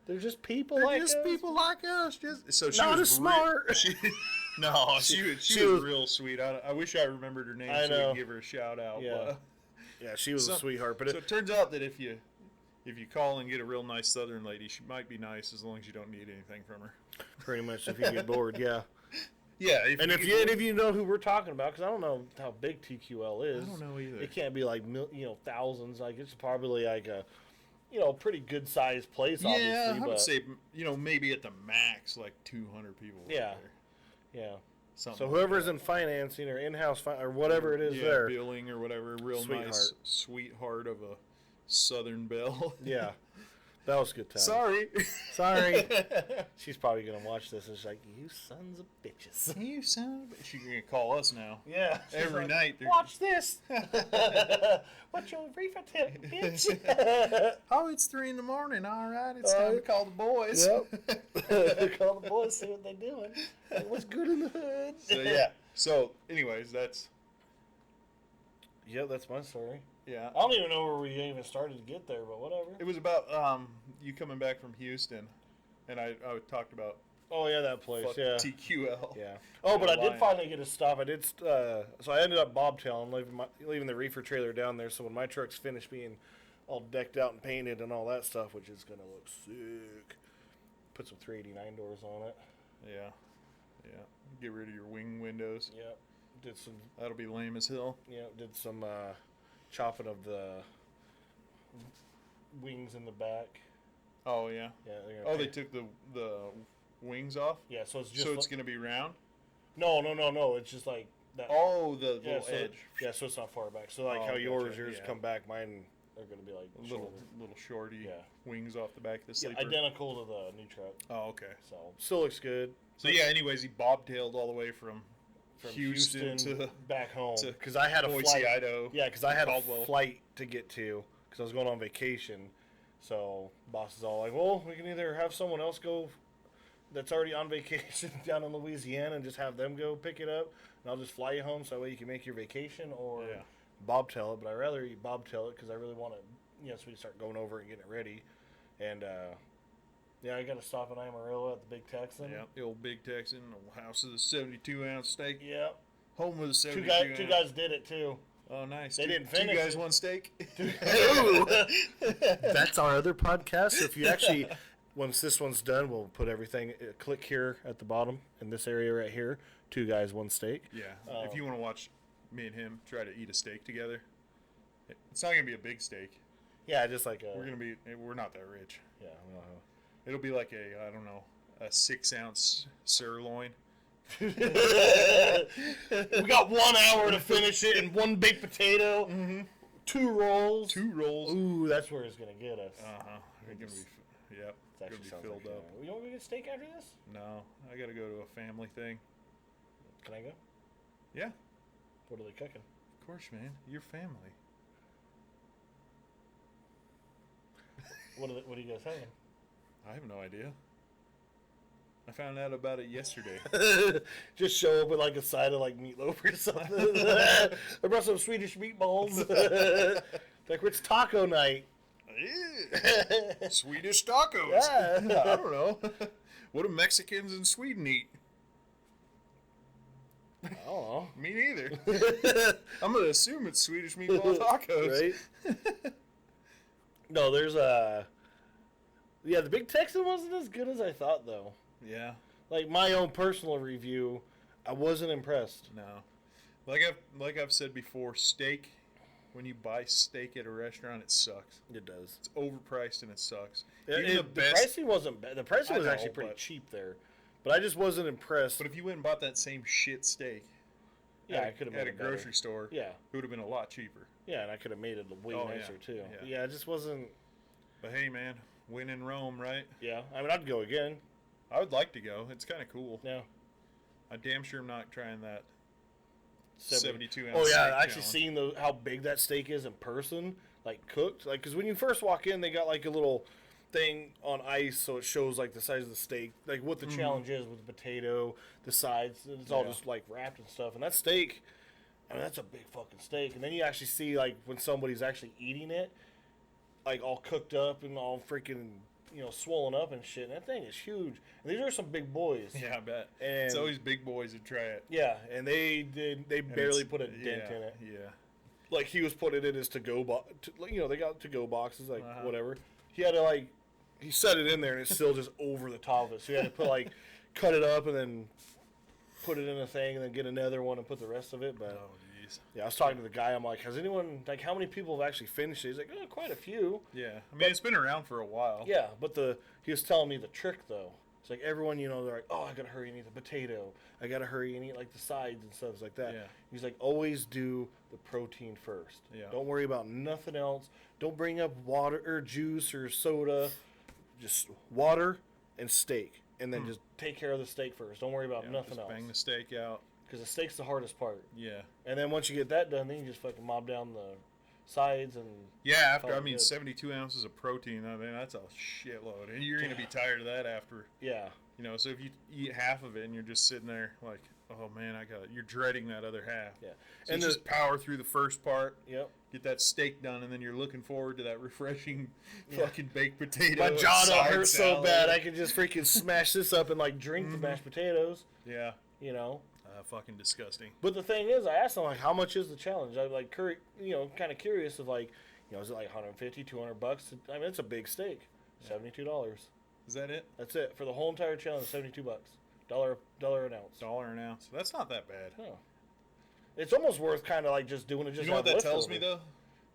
They're just people they're like just us. people like us. So she Not was as smart. she was real sweet. I wish I remembered her name I so we know. could give her a shout out. Yeah. But, Yeah, she was a sweetheart. But so it turns out that if you call and get a real nice Southern lady, she might be nice as long as you don't need anything from her. pretty much, if you get bored, yeah. Yeah, if you know who we're talking about, because I don't know how big TQL is. I don't know either. It can't be like thousands. Like it's probably like a pretty good sized place. Obviously, yeah, I but would say maybe at the max like 200 people. Yeah. work there. yeah. Something So like whoever's that. in financing or in-house or whatever it is there. billing or whatever, real Sweetheart. nice sweetheart of a Southern belle. Yeah, that was a good time. Sorry. She's probably gonna watch this and she's like, "You sons of bitches." You son of a... She's gonna call us now. Yeah, she's Every like, night. they're- Watch this. What's your reefer tip, bitch? Oh, it's 3 a.m. All right, it's time to call the boys. Yep. Call the boys, see what they're doing. Like, what's good in the hood? So yeah. So, anyways, that's Yeah, that's my story. yeah. I don't even know where we even started to get there, but whatever. It was about you coming back from Houston, and I talked about Oh yeah, that place. fuck Yeah. TQL. Yeah. Oh, but I did Lion. finally get a stop. I did. So I ended up bobtailing, leaving the reefer trailer down there. So when my truck's finished being all decked out and painted and all that stuff, which is gonna look sick, put some 389 doors on it. Yeah. Get rid of your wing windows. Yep. Did some. That'll be lame as hell. Did some chopping of the wings in the back. Oh yeah. Yeah. Oh, they took the wings off. Yeah. So it's just. So it's gonna be round. No. It's just like that. Oh, the yeah, little edge. Yeah. So it's not far back. So like Oh, how gotcha, yours yeah. come back, mine are gonna be like shorter. Little shorty Yeah. wings off the back of the Yeah, sleeper. identical to the new truck. Oh, okay. So still looks good. So yeah. Anyways, he bobtailed all the way from Houston to back home to because I had a Boise, flight. Idaho. Yeah, because I had Caldwell. a flight to get to because I was going on vacation. So boss is all like, "Well, we can either have someone else go that's already on vacation down in Louisiana and just have them go pick it up, and I'll just fly you home so that way you can make your vacation, or Yeah. bobtail it." But I rather you bobtail it because I really want to, so we start going over and getting it ready, and yeah, I got to stop in Amarillo at the Big Texan. Yeah, the old Big Texan, the house of the 72-ounce steak. Yeah. Home with the 72 Two guys did it too. Oh, nice. They didn't Two finish guys, it. one steak. That's our other podcast. So if you actually once this one's done, we'll put everything. Click here at the bottom in this area right here. 2 guys, 1 steak. Yeah. If you want to watch me and him try to eat a steak together, it's not gonna be a big steak. Yeah, just like We're not that rich. Yeah. It'll be like a, I don't know, a 6-ounce sirloin. We got 1 hour to finish it, and 1 baked potato, 2 rolls. 2 rolls. Ooh, that's where it's gonna get us. It's gonna be, yep. It's actually gonna sounds be filled like, up. You want to get steak after this? No, I gotta go to a family thing. Can I go? Yeah, What are they cooking? of course, man. Your family. What are you guys having? I have no idea. I found out about it yesterday. Just show up with like a side of like meatloaf or something. I brought some Swedish meatballs. Like it's taco night. Swedish tacos. Yeah. I don't know. What do Mexicans in Sweden eat? I don't know. Me neither. I'm gonna assume it's Swedish meatball tacos. Right? No, there's yeah, the Big Texan wasn't as good as I thought though. Yeah. Like my own personal review, I wasn't impressed. No. Like I've said before, steak. When you buy steak at a restaurant, it sucks. It does. It's overpriced and it sucks. The pricing wasn't bad. The pricing was actually pretty cheap there, but I just wasn't impressed. But if you went and bought that same shit steak, yeah, I could have at a grocery store. Yeah, it would have been a lot cheaper. Yeah, and I could have made it way nicer too. Yeah. Yeah, it just wasn't. But hey, man, win in Rome, right? Yeah, I mean, I'd go again. I would like to go. It's kind of cool. Yeah. I damn sure am not trying that 72 ounce. Oh yeah, steak actually challenge. seeing how big that steak is in person, like cooked, like because when you first walk in, they got like a little thing on ice, so it shows like the size of the steak, like what the challenge is with the potato, the sides, and it's all just like wrapped and stuff. And that steak, I mean, that's a big fucking steak. And then you actually see like when somebody's actually eating it, like all cooked up and all freaking, swollen up and shit. And that thing is huge. And these are some big boys. Yeah, I bet. And it's always big boys that try it. Yeah, and they barely put a dent in it. Yeah. Like he was putting it in his to-go box. They got to-go boxes, like whatever. He had to he set it in there and it's still just over the top of it. So he had to put cut it up and then put it in a thing and then get another one and put the rest of it. But yeah, I was talking to the guy. I'm like, has anyone how many people have actually finished it? He's like, oh, quite a few. Yeah, I mean it's been around for a while. Yeah, but he was telling me the trick though. It's like everyone, they're like, oh, I gotta hurry and eat the potato. I gotta hurry and eat like the sides and stuff like that. Yeah. He's like, always do the protein first. Yeah. Don't worry about nothing else. Don't bring up water or juice or soda. Just water and steak, and then just take care of the steak first. Don't worry about nothing else. Bang the steak out. Because the steak's the hardest part. Yeah. And then once you get that done, then you just fucking mob down the sides and. Yeah, call it good. 72 ounces of protein. I mean, that's a shitload, and you're gonna be tired of that after. Yeah. So if you eat half of it and you're just sitting there like, oh man, you're dreading that other half. Yeah. So And you just power through the first part. Yep. Get that steak done, and then you're looking forward to that refreshing fucking baked potato. My jaw don't hurt so salad. bad I can just freaking smash this up and drink the mashed potatoes. Yeah. Fucking disgusting. But the thing is, I asked him how much is the challenge? I'm kind of curious of is it like $150, $200? I mean, it's a big steak. $72. Is that it? That's it for the whole entire challenge. $72. $1 an ounce. $1 an ounce. That's not that bad. No. It's almost worth kind of just doing it. Just you know what that tells me though?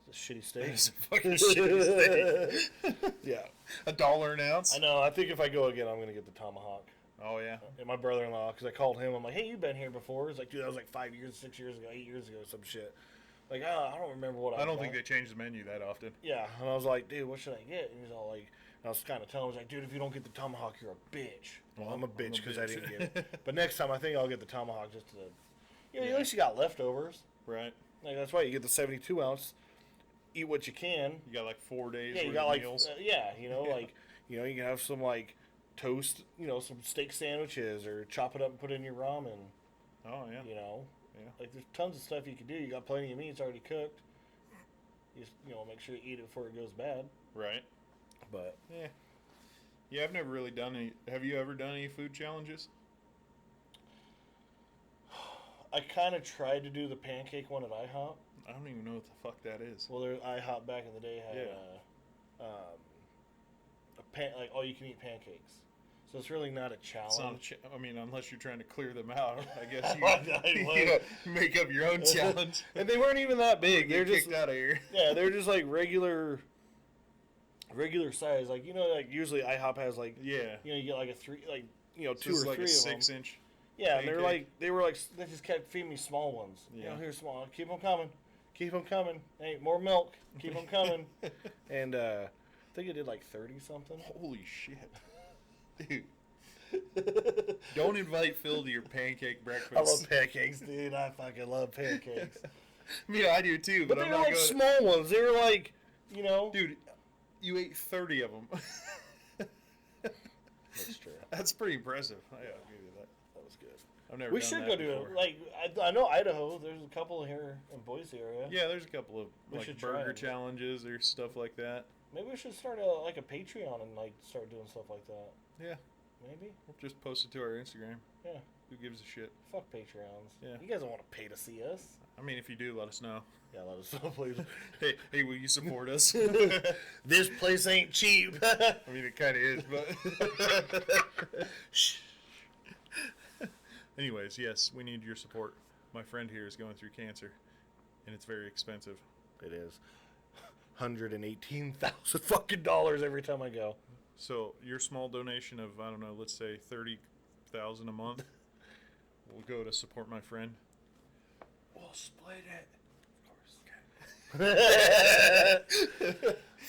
It's a shitty steak. It's a fucking shitty steak. Yeah. $1 an ounce. I know. I think if I go again, I'm gonna get the tomahawk. Oh yeah. And my brother-in-law, because I called him, I'm like, hey, you've been here before. He's like, dude, that was like 5 years, 6 years ago, 8 years ago, some shit. Like, I don't remember what I don't think they change the menu that often. Yeah, and I was like, dude, what should I get? And he's all like, and I was kind of telling him, he's like, dude, if you don't get the tomahawk, you're a bitch. Well, I'm a bitch because I didn't get it. But next time, I think I'll get the tomahawk just to, at least you got leftovers. Right. Like, that's why you get the 72 ounce. Eat what you can. You got 4 days. Yeah, you got meals. You can have some toast, some steak sandwiches, or chop it up and put it in your ramen. Oh yeah. Yeah. There's tons of stuff you can do. You got plenty of meat; it's already cooked. You just, make sure you eat it before it goes bad. Right. But yeah, I've never really done any. Have you ever done any food challenges? I kind of tried to do the pancake one at IHOP. I don't even know what the fuck that is. Well, IHOP back in the day had a like all you can eat pancakes. So it's really not a challenge. It's not I mean, unless you're trying to clear them out, I guess I make up your own challenge. And they weren't even that big. They're just kicked out of here. Yeah, they're just like regular size. Like like usually IHOP has like you get like a 3 like two or like three a of them. 6-inch. Yeah, and pancake. they were like they just kept feeding me small ones. Yeah. Here's small. Keep them coming. Keep them coming. Hey, more milk. Keep them coming. And I think it did like 30 something. Holy shit. Dude. Don't invite Phil to your pancake breakfast. I love pancakes, dude. I fucking love pancakes. I mean, I do too, But but they I'm were not like going. small ones. They were like, Dude, you ate 30 of them. That's true. That's pretty impressive. Yeah, I'll give you that. That was good. I've never. We done should that go do before. it. Like I know Idaho. There's a couple here in Boise area. Yeah, there's a couple of We should like try burger 'em. challenges or stuff like that. Maybe we should start a Patreon and like start doing stuff like that. Yeah, Maybe. we'll just post it to our Instagram. Yeah. Who gives a shit? Fuck Patreons. Yeah. You guys don't want to pay to see us. I mean, if you do, let us know. Yeah, let us know, please. Hey, will you support us? This place ain't cheap. I mean, it kind of is, but. Shh. Anyways, yes, we need your support. My friend here is going through cancer, and it's very expensive. It is. $118,000 fucking dollars every time I go. So your small donation of I don't know, let's say 30,000 a month, will go to support my friend. We'll split it.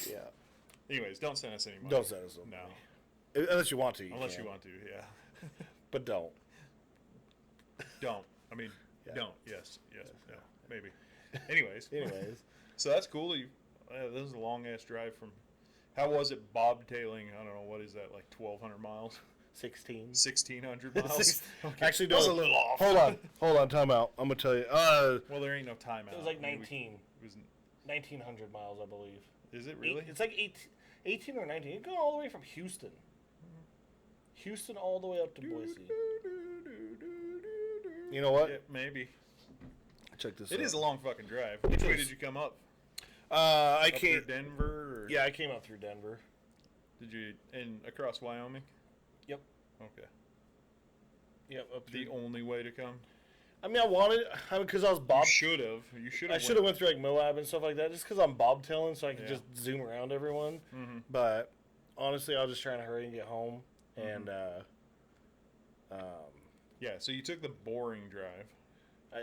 Yeah. Anyways, don't send us any money. Don't send us some No, money. Unless you want to. unless can. you want to. Yeah. But don't. Don't. I mean, Yeah. don't. Yes. No. Maybe. Anyways. Anyways. So that's cool. This is a long ass drive from. How was it bobtailing? I don't know. What is that? Like 1,200 miles? 16. 1,600 miles? Okay. Actually, that was no. a little off. Hold on. Time out. I'm gonna tell you. Well, there ain't no timeout. It was like I mean, 19. It was, 1,900 miles, I believe. is it really? It's like 18 or 19. It goes all the way from Houston. Houston all the way up to Boise. You know what? Yeah, maybe. Check this It out. is a long fucking drive. Which way did you come up? I Up through came. Denver? Or Yeah, I came out through Denver. Did you across Wyoming? Yep. Okay. Yep. Up The through. only way to come. I mean, I wanted. because I was bob. You should have. You should I have. should have went through like Moab and stuff like that, just because I'm bobtailing, so I could Yeah. just zoom around everyone. Mm-hmm. But honestly, I was just trying to hurry and get home, and Yeah. So you took the boring drive. yeah,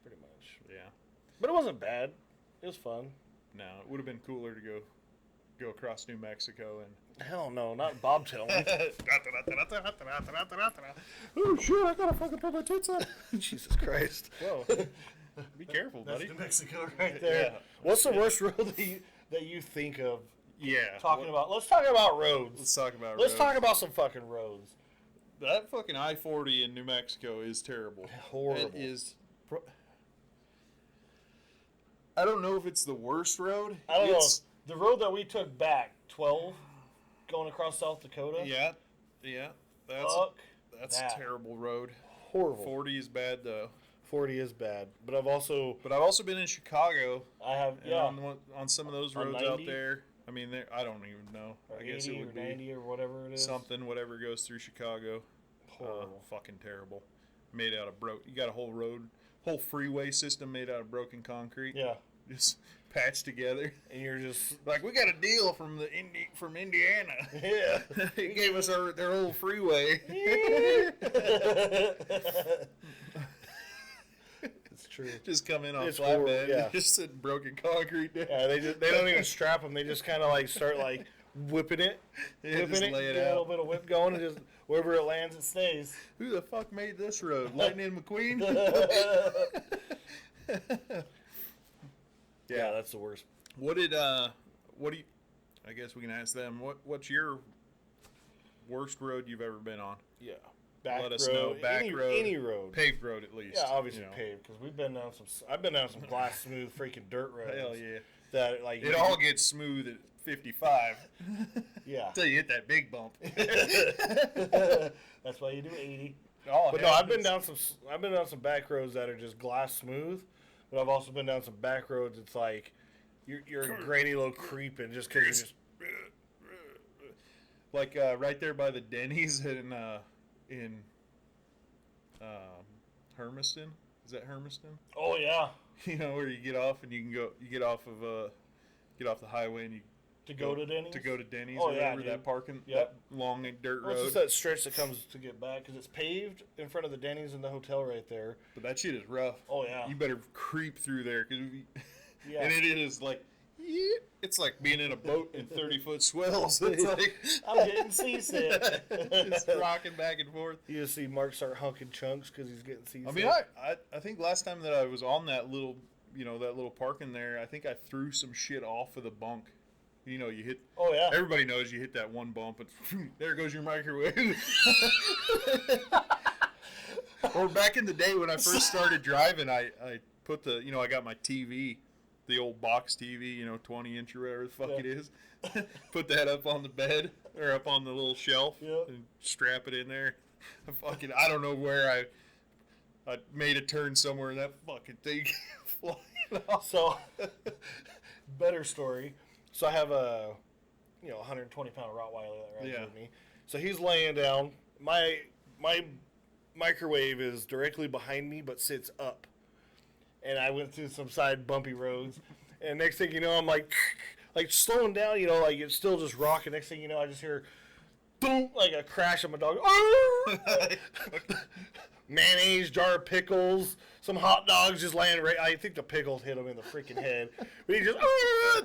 pretty much. Yeah. But it wasn't bad. It was fun. No, it would have been cooler to go across New Mexico and. Hell no, not bobtailing. Oh shit! I gotta fucking put my tits up. Jesus Christ. Whoa. Be careful, buddy. New Mexico right there. Yeah. What's the worst road that you think of Yeah. talking about? Let's talk about roads. Let's talk about. Let's roads. talk about some fucking roads. That fucking I-40 in New Mexico is terrible. Horrible. It is. I don't know if it's the worst road. I don't It's- know. The road that we took back, 12, going across South Dakota. Yeah. That's Fuck that's that. a terrible road. Horrible. 40 is bad though. 40 is bad, but I've also But I've also been in Chicago. I have And yeah on some of those On roads 90? out there. I mean, I don't even know. or I guess 80 it or would 90 be or whatever it is. whatever goes through Chicago. Horrible. Fucking terrible. Made out of You got a whole freeway system made out of broken concrete. Yeah, Just patched together. and you're just Like, we got a deal from from Indiana. yeah. He gave us their old freeway. It's true. Just come in on It's horrible, flatbed. yeah. Just sitting broken concrete. Yeah, they don't even strap them. They just kind of like start like whipping it, Yeah, whipping just it, lay it get a out. little bit of whip going, and just wherever it lands, it stays. Who the fuck made this road? Lightning McQueen? Yeah, that's the worst. What do you? I guess we can ask them. What's your worst road you've ever been on? Yeah, back Let road, us know. Back road, any road. paved road at least. Yeah, obviously you know. paved because we've been down some. I've been down some glass smooth freaking dirt roads. Hell yeah! That like It all gets smooth at 55 yeah. until you hit that big bump. That's why you do 80. All But no, I've been down some back roads that are just glass smooth, but I've also been down some back roads. It's like you're a grainy little creeping just because you're just Like right there by the Denny's in Hermiston. Is that Hermiston? Oh yeah. You know, where you get off and you get off the highway and you Go to Denny's. to go to Denny's Oh, or yeah, whatever, dude. that parking, Yep. that long dirt Well, it's road. just that stretch that comes to get back because it's paved in front of the Denny's and the hotel right there. But that shit is rough. Oh yeah. You better creep through there because Yeah. and it is like it's like being in a boat in 30-foot swells. It's like I'm getting seasick. just rocking back and forth. You just see Mark start hunking chunks because he's getting seasick. I mean, I think last time that I was on that little parking there, I think I threw some shit off of the bunk. You know, you hit. Oh yeah. Everybody knows you hit that one bump, and there goes your microwave. Or back in the day when I first started driving, I put I got my TV, the old box TV, 20-inch or whatever the fuck it is. Put that up on the bed or up on the little shelf and strap it in there. I don't know where I made a turn somewhere and that fucking thing flying off. So, better story. So I have a 120-pound Rottweiler that rides with me. So he's laying down. My microwave is directly behind me, but sits up. And I went through some side bumpy roads, and next thing you know, I'm like slowing down. Like it's still just rocking. Next thing you know, I just hear boom, like a crash of my dog. Mayonnaise, jar of pickles, some hot dogs just laying right. I think the pickles hit him in the freaking head. But he just,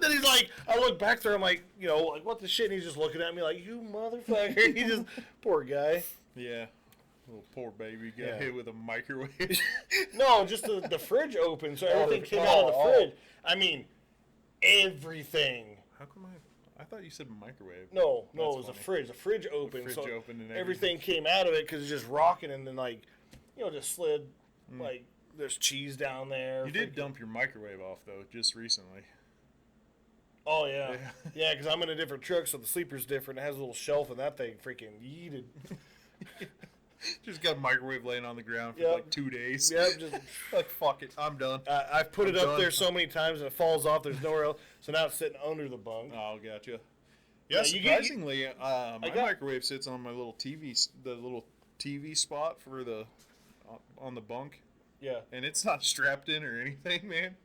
then he's like, I look back there, I'm like, like what the shit? And he's just looking at me like, you motherfucker. He just, poor guy. Yeah. Little poor baby got hit with a microwave. No, just the fridge opened, so everything came out of the fridge. I mean, everything. How come I thought you said microwave. No, That's it was funny. a fridge. The fridge opened, fridge so opened and everything came out of it because it's just rocking, and then just slid. Like there's cheese down there. You did dump your microwave off though, just recently. Oh yeah, yeah. Because I'm in a different truck, so the sleeper's different. It has a little shelf, and that thing freaking yeeted. Just got a microwave laying on the ground for like 2 days. Yep, just like fuck it, I'm done. I've put I'm it up done. there so many times and it falls off. There's nowhere else, so now it's sitting under the bunk. Oh, gotcha. Yeah, Yeah, surprisingly, my got- microwave sits on my little the little TV spot for on the bunk, Yeah. and it's not strapped in or anything, man.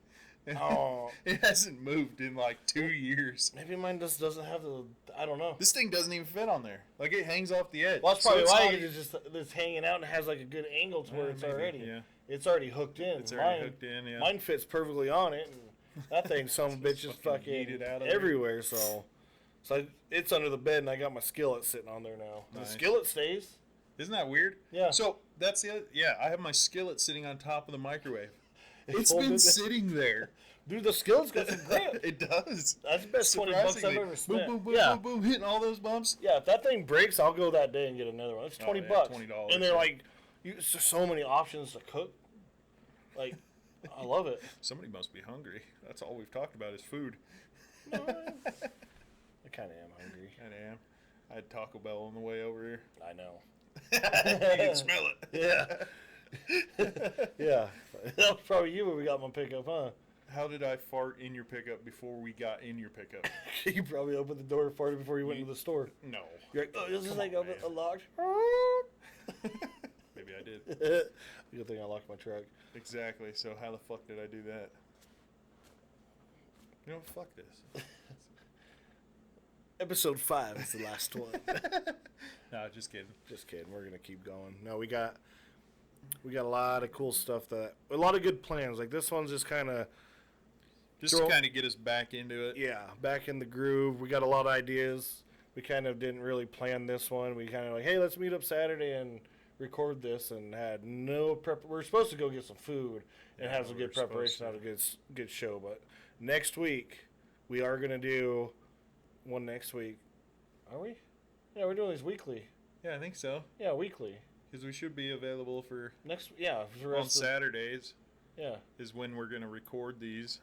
Oh. It hasn't moved in like 2 years. Maybe mine just doesn't have the. I don't know. This thing doesn't even fit on there. Like it hangs off the edge. Well, that's So probably it's why not it's hanging out and has like a good angle to where it's maybe, already. yeah. It's already hooked in. It's already hooked in, yeah. Mine fits perfectly on it, and that thing, some bitch, is fucking yeeted out of there. everywhere. So it's under the bed, and I got my skillet sitting on there now. Nice. The skillet stays. Isn't that weird? Yeah. So that's the other. Yeah, I have my skillet sitting on top of the microwave. It's holding been it- sitting there. Dude, the skillet's got some grip. It does. That's the best $20 I've Surprisingly. ever spent. Boom, boom, boom, Yeah. boom, boom, hitting all those bumps. Yeah, if that thing breaks, I'll go that day and get another one. It's $20. yeah, $20, And they're yeah. like, there's so many options to cook. Like, I love it. Somebody must be hungry. That's all we've talked about is food. I kind of am hungry. I am. I had Taco Bell on the way over here. I know. You can smell it. Yeah. Yeah. That was probably you when we got my pickup, huh? How did I fart in your pickup before we got in your pickup? You probably opened the door and farted before you went to the store. No. You're like, oh, this is Come like on, man. unlocked. Maybe I did. Good thing I locked my truck. Exactly. So how the fuck did I do that? You know, fuck this. Episode 5 is the last one. No, just kidding. Just kidding. We're gonna keep going. No, we got a lot of cool stuff a lot of good plans. Like this one's just kind of Just to kind of get us back into it. back in the groove. We got a lot of ideas. We kind of didn't really plan this one. We kind of like, hey, let's meet up Saturday and record this, and had no prep. We're supposed to go get some food and have some good preparation, have a good show. But next week we are gonna do one next week. Are we? Yeah, we're doing these weekly. Yeah, I think so. Yeah, weekly. Because we should be available for Next, yeah, for the on rest of, Saturdays yeah. is when we're going to record these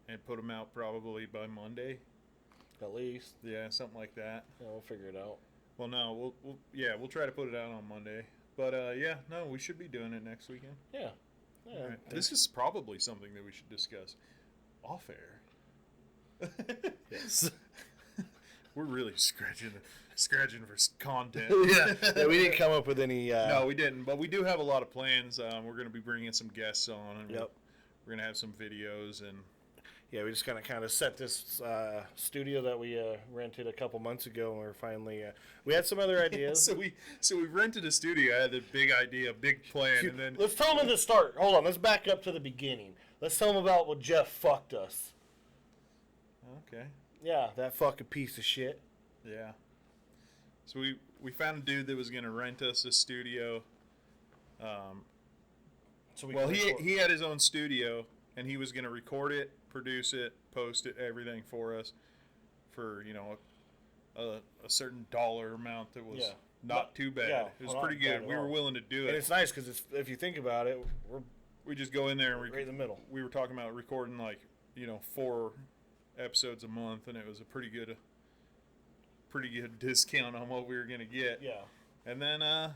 and put them out probably by Monday. At least. Yeah, something like that. Yeah, we'll figure it out. Well, no, we'll try to put it out on Monday. But yeah, no, we should be doing it next weekend. Yeah. Yeah. All right. This is probably something that we should discuss off air. Yes. We're really scratching scratching for content. Yeah, we didn't come up with any. No, we didn't. But we do have a lot of plans. We're going to be bringing some guests on, and Yep. we're going to have some videos and. Yeah, we just kind of set this studio that we rented a couple months ago, and we're finally we had some other ideas. So we rented a studio. I had a big idea, big plan, and then Let's tell them to start. Hold on, let's back up to the beginning. Let's tell them about what Jeff fucked us. okay, Yeah, that fucking piece of shit. yeah. So we found a dude that was going to rent us a studio. So we Well, can record. he had his own studio, and he was going to record it, produce it, post it, everything for us, for a certain dollar amount that was Yeah. not too bad. Yeah, it was not pretty bad good. at We were all. willing to do And it. it's nice because if you think about it, we're We just go in there and right in the middle. we were talking about recording 4 episodes a month, and it was a pretty good discount on what we were gonna get. Yeah. And then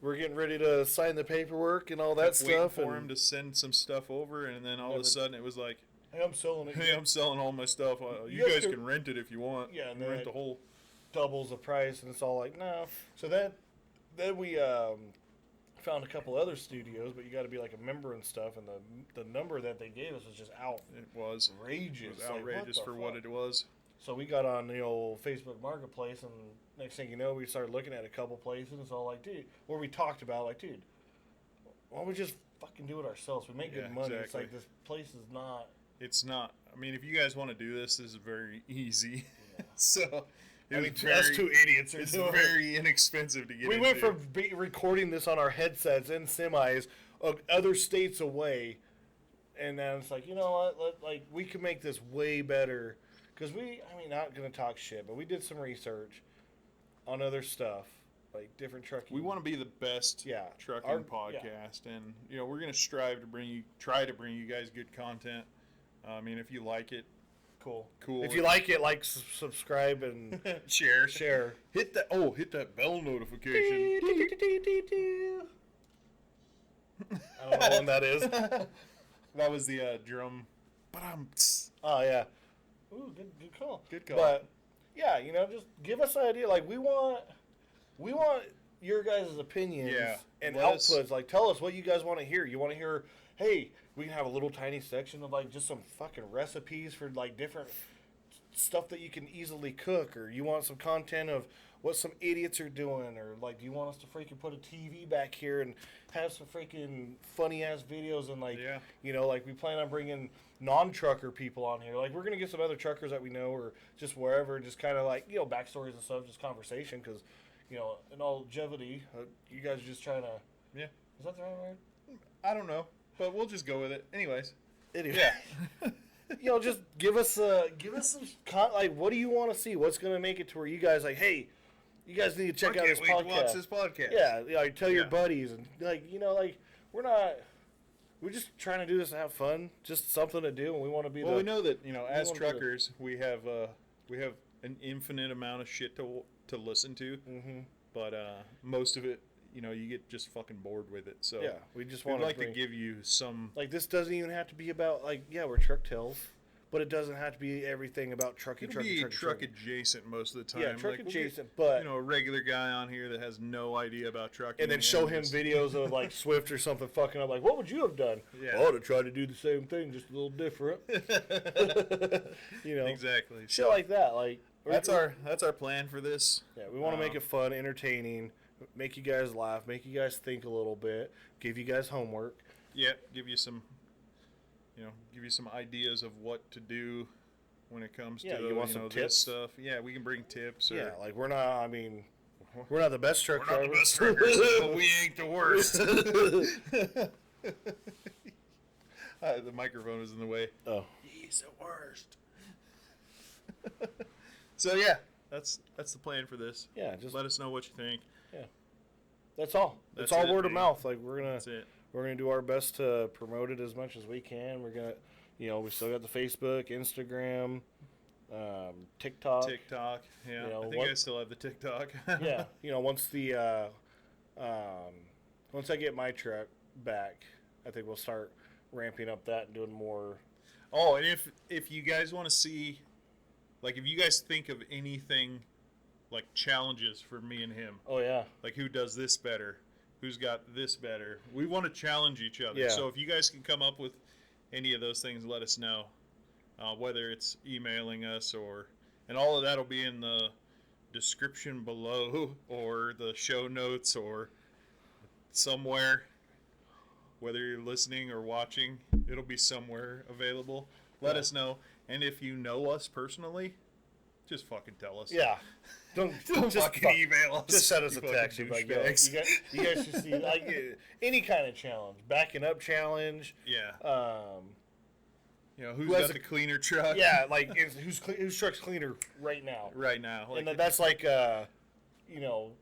We're getting ready to sign the paperwork and all that kept waiting stuff. for and him to send some stuff over, and then all of Never- a sudden it was like, hey, I'm selling it. hey, I'm selling all my stuff. You guys guys can- can rent it if you want. Yeah, and rent then- the whole. Doubles the price, and it's all like, no. So then we found a couple other studios, but you got to be like a member and stuff, and the number that they gave us was just It was outrageous. It was outrageous for what it was. So we got on the old Facebook Marketplace, and next thing you know, we started looking at a couple places, and it's all like, dude, where we talked about, like, dude, why don't we just fucking do it ourselves? We make Yeah, good money. It's exactly. like, this place is not. It's not. I mean, if you guys want to do this is very easy. So. I mean, was us two idiots are It's doing it. very inexpensive to get We into. went from recording this on our headsets in semis other states away, and then it's like, you know what, like we can make this way better, because not gonna talk shit, but we did some research on other stuff, like different trucking. We want to be the best trucking Our- podcast, and we're gonna strive to try to bring you guys good content. I mean, if you like it, cool. cool. If you like it, like, subscribe, and share. hit Hit that bell notification. I don't know when that is. That was the drum. Oh yeah. Ooh, good call. Good call. But yeah, just give us an idea. Like we want your guys' opinions and let us- outputs. Like tell us what you guys want to hear. You want to hear, hey, we can have a little tiny section of like just some fucking recipes for like different stuff that you can easily cook, or you want some content of what some idiots are doing, or like do you want us to freaking put a TV back here and have some freaking funny ass videos, and like like we plan on bringing non-trucker people on here. Like we're gonna get some other truckers that we know, or just wherever, just kind of like backstories and stuff, just conversation, because in all longevity, you guys are just trying to is that the right word? I don't know, but we'll just go with it. Anyways. Anyway. Just give us some like, what do you want to see? What's gonna make it to where you guys like, hey, you guys need to check out this podcast. Watch this podcast. Yeah, tell your buddies, and we're just trying to do this to have fun, just something to do, and we want to be. Well, we know that as wanna be truckers, we have an infinite amount of shit to listen to, but most of it, you get just fucking bored with it. So yeah, we just we'd want like to give you some. Like this doesn't even have to be about we're truck tales, but it doesn't have to be everything about trucking. It'll be truck adjacent most of the time. Yeah, truck we'll adjacent, get, but a regular guy on here that has no idea about trucking, and then show him videos of like Swift or something fucking up. Like, what would you have done? Yeah. Oh, to try to do the same thing, just a little different. Exactly. Shit like that. Like that's our plan for this. Yeah, we want to make it fun, entertaining, make you guys laugh, make you guys think a little bit, give you guys homework. Yeah, give you some ideas of what to do when it comes to you want some this tips? stuff. Yeah, we can bring tips. Or, Yeah, like we're not the best truck we're not drivers. the best truckers, but we ain't the worst. The microphone is in the way. Oh. He's the worst. So yeah, that's the plan for this. Yeah, just let us know what you think. That's all. That's It's all it, word of man. mouth. Like we're That's it. gonna do our best to promote it as much as we can. We're gonna, we still got the Facebook, Instagram, TikTok. Yeah. You know, I think I still have the TikTok. Yeah, once once I get my truck back, I think we'll start ramping up that and doing more. Oh, and if you guys want to see, like, if you guys think of anything like challenges for me and him. Oh yeah. Like who does this better? Who's got this better? We want to challenge each other. Yeah. So if you guys can come up with any of those things, let us know. Whether it's emailing us and all of that will be in the description below or the show notes or somewhere. Whether you're listening or watching, it'll be somewhere available. Let us know. And if you know us personally, just fucking tell us. Yeah. Don't just fucking email us. Just send us a You text. fucking Like, yo, douchebags. you guys should see like any kind of challenge, backing up challenge. Yeah. Who's who has got the cleaner truck? Yeah, like whose truck's cleaner right now? Right now. Like, And that's like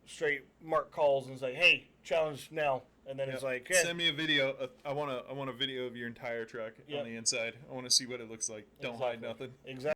straight Mark calls and is like, hey, challenge now. And then it's like, hey. Send me a video. I want a video of your entire truck Yep. on the inside. I want to see what it looks like. Don't hide nothing. Exactly.